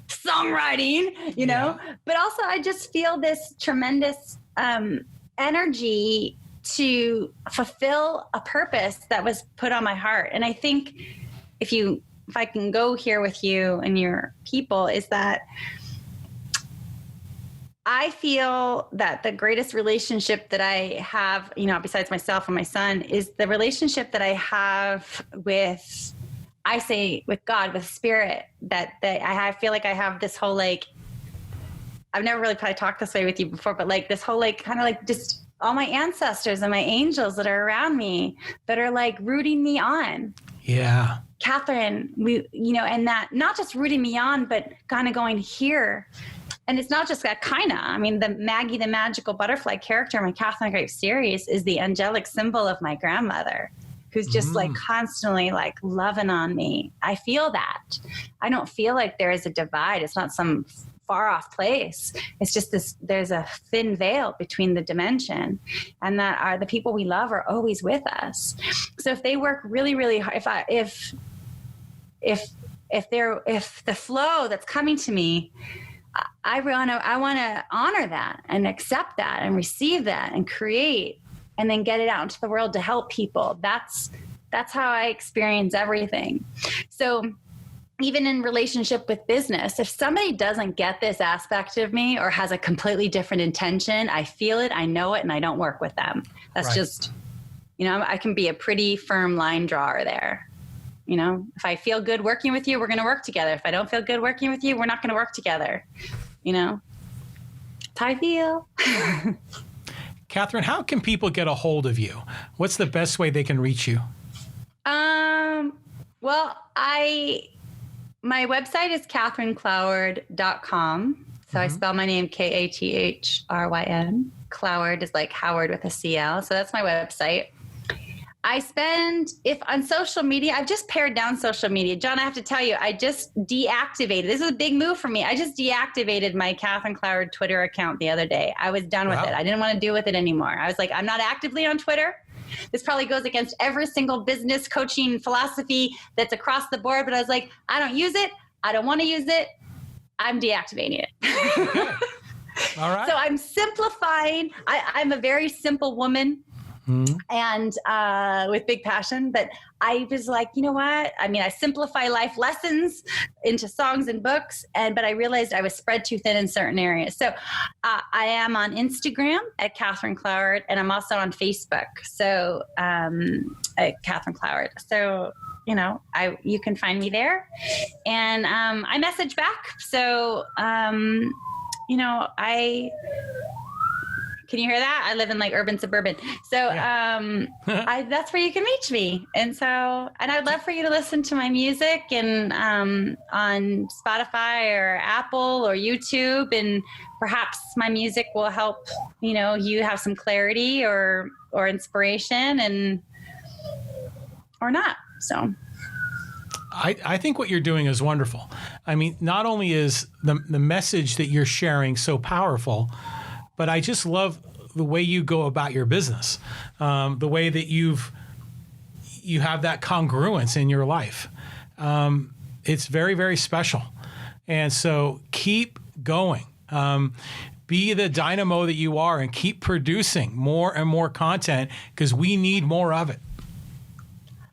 songwriting, you know, but also I just feel this tremendous energy to fulfill a purpose that was put on my heart. And I think if I can go here with you and your people, is that I feel that the greatest relationship that I have, you know, besides myself and my son, is the relationship that I have with, I say with God, with spirit, that I feel like I have this whole, like, I've never really probably talked this way with you before, but like this whole, like, kind of like just all my ancestors and my angels that are around me that are like rooting me on. Yeah. Kathryn, you know, and that not just rooting me on, but kind of going here. And it's not just that kind of, I mean, the Maggie, the magical butterfly character in my Kathryn the Grape series is the angelic symbol of my grandmother, who's just like constantly like loving on me. I feel that. I don't feel like there is a divide. It's not some far off place. It's just this, there's a thin veil between the dimension, and that are the people we love are always with us. So if they work really, really hard, if the flow that's coming to me, I want to honor that and accept that and receive that and create and then get it out into the world to help people. That's how I experience everything. So even in relationship with business, if somebody doesn't get this aspect of me or has a completely different intention, I feel it, I know it, and I don't work with them. That's just, you know, I can be a pretty firm line drawer there. You know, if I feel good working with you, we're going to work together. If I don't feel good working with you, we're not going to work together. You know, that's how I feel. Kathryn, how can people get a hold of you? What's the best way they can reach you? Well, my website is kathryncloward.com. So I spell my name Kathryn. Cloward is like Howard with a CL. So that's my website. I spend, if on social media, I've just pared down social media. John, I have to tell you, I just deactivated. This is a big move for me. I just deactivated my Kathryn Cloward Twitter account the other day. I was done with it. I didn't want to deal with it anymore. I was like, I'm not actively on Twitter. This probably goes against every single business coaching philosophy that's across the board. But I was like, I don't use it. I don't want to use it. I'm deactivating it. Okay. All right. So I'm simplifying. I'm a very simple woman. And with big passion, but I was like, you know what? I mean, I simplify life lessons into songs and books, but I realized I was spread too thin in certain areas. So I am on Instagram at Kathryn Cloward, and I'm also on Facebook. So at Kathryn Cloward. So you know, you can find me there, and I message back. So you know, can you hear that? I live in like urban suburban. So that's where you can reach me. And I'd love for you to listen to my music and on Spotify or Apple or YouTube, and perhaps my music will help, you know, you have some clarity or inspiration or not. So I think what you're doing is wonderful. I mean, not only is the message that you're sharing so powerful, but I just love the way you go about your business, the way that you have that congruence in your life. It's very, very special. And so keep going. Be the dynamo that you are and keep producing more and more content, because we need more of it.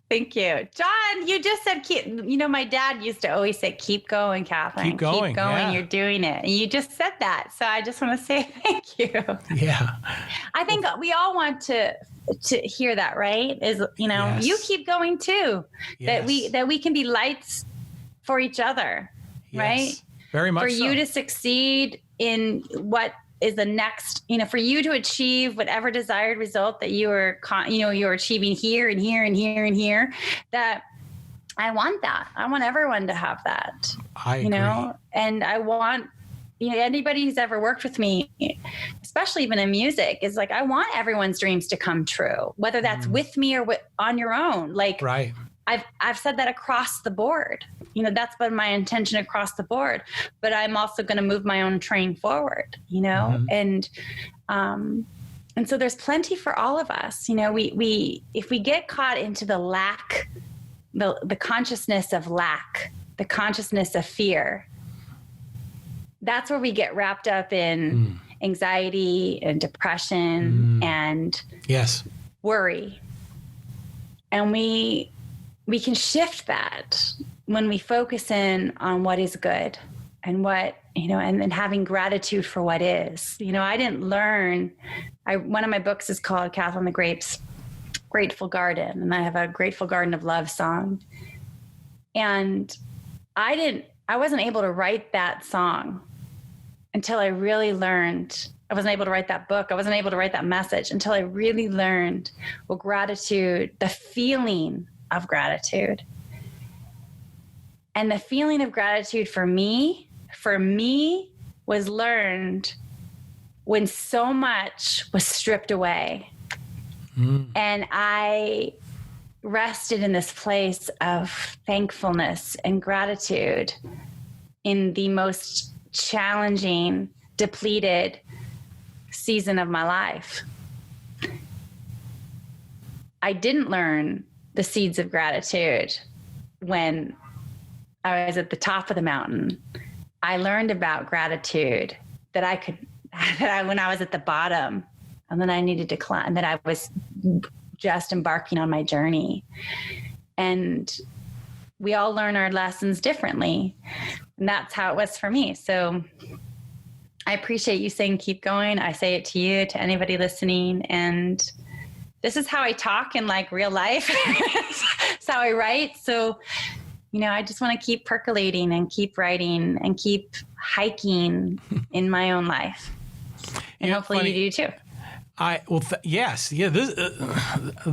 Thank you. John, you just said, you know, my dad used to always say, keep going, Kathryn. Keep going. Keep going. Yeah. You're doing it. And you just said that. So I just want to say thank you. Yeah. I think we all want to hear that, right? Is, you know, Yes. you keep going too. Yes. That we can be lights for each other, right? Yes. Very much for so. you to succeed in what is the next, you know, for you to achieve whatever desired result that you're achieving here and here and here and here, that I want that. I want everyone to have that. I agree. You know, and I want, anybody who's ever worked with me, especially even in music, is like, I want everyone's dreams to come true, whether that's with me or on your own. Like, right. I've said that across the board. That's been my intention across the board. But I'm also going to move my own train forward. And so there's plenty for all of us. We if we get caught into the lack, the consciousness of lack, the consciousness of fear, that's where we get wrapped up in anxiety and depression and worry. And we can shift that when we focus in on what is good and what, and then having gratitude for what is. I didn't learn, one of my books is called Kathryn the Grape's Grateful Garden. And I have a Grateful Garden of Love song. And I wasn't able to write that song until I really learned. I wasn't able to write that book. I wasn't able to write that message until I really learned what gratitude, the feeling of gratitude. And the feeling of gratitude for me was learned when so much was stripped away. And I rested in this place of thankfulness and gratitude in the most challenging, depleted season of my life. I didn't learn the seeds of gratitude when I was at the top of the mountain. I learned about gratitude when I was at the bottom, and then I needed to climb, and that I was just embarking on my journey. And we all learn our lessons differently. And that's how it was for me. So I appreciate you saying, keep going. I say it to you, to anybody listening. And this is how I talk in like real life. It's how I write. So, I just want to keep percolating and keep writing and keep hiking in my own life. And hopefully you do too. Yes. Yeah.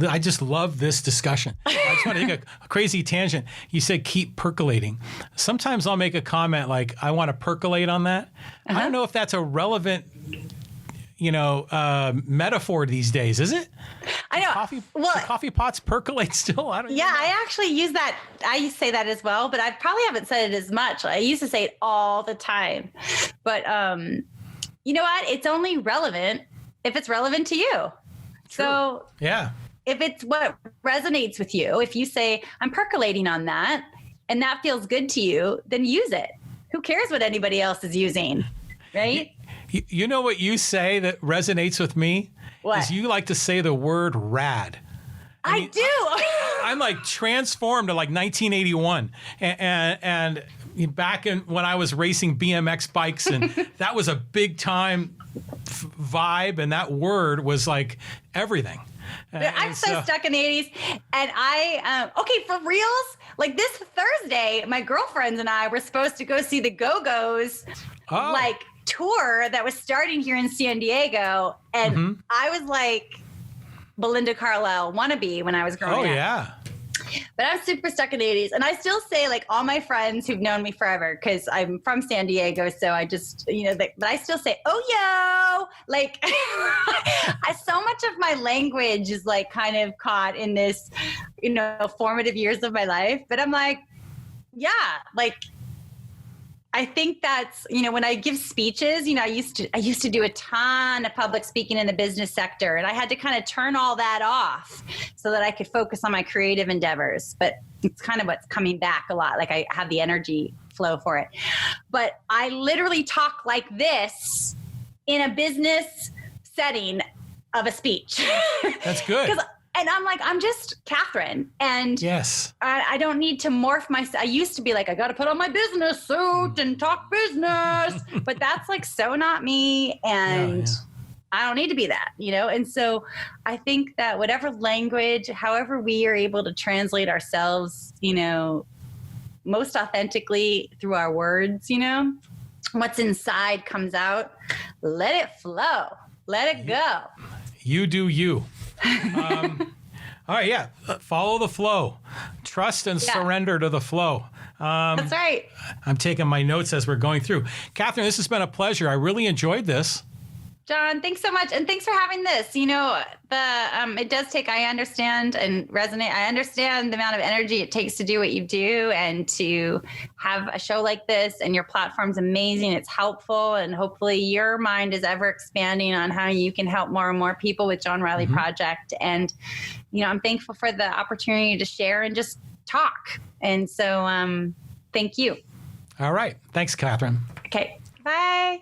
I just love this discussion. I just want to take a crazy tangent. You said keep percolating. Sometimes I'll make a comment like, I want to percolate on that. I don't know if that's a relevant, metaphor these days, is it? I know. Coffee pots percolate still? I don't know. I actually use that. I say that as well, but I probably haven't said it as much. I used to say it all the time. But you know what? It's only relevant if it's relevant to you. True. So if it's what resonates with you, if you say, I'm percolating on that, and that feels good to you, then use it. Who cares what anybody else is using, right? You know what you say that resonates with me? What? Is you like to say the word rad. I do. I'm like transformed to like 1981. And back when I was racing BMX bikes, and that was a big time vibe. And that word was like everything. I'm so stuck in the 80s. And okay, for reals, like this Thursday, my girlfriends and I were supposed to go see the GoGos, tour that was starting here in San Diego. And I was like Belinda Carlisle wannabe when I was growing up. Oh, yeah. But I'm super stuck in the 80s. And I still say, like, all my friends who've known me forever, because I'm from San Diego, so I just, but I still say, oh, yo! Like, so much of my language is, like, kind of caught in this, formative years of my life. But I'm like, yeah, like, I think that's, when I give speeches, I used to do a ton of public speaking in the business sector, and I had to kind of turn all that off so that I could focus on my creative endeavors. But it's kind of what's coming back a lot. Like I have the energy flow for it. But I literally talk like this in a business setting of a speech. That's good. And I'm like, I'm just Kathryn. And yes, I don't need to morph myself. I used to be like, I got to put on my business suit and talk business. But that's like so not me. And I don't need to be that, And so I think that whatever language, however we are able to translate ourselves, most authentically through our words, what's inside comes out. Let it flow. Let it go. You do you. All right, yeah. Follow the flow. Trust and surrender to the flow. That's right. I'm taking my notes as we're going through. Kathryn, this has been a pleasure. I really enjoyed this. John, thanks so much. And thanks for having this. It does take, I understand and resonate. I understand the amount of energy it takes to do what you do and to have a show like this, and your platform's amazing. It's helpful. And hopefully your mind is ever expanding on how you can help more and more people with John Wylie Project. And, I'm thankful for the opportunity to share and just talk. And so, thank you. All right. Thanks, Kathryn. Okay. Bye.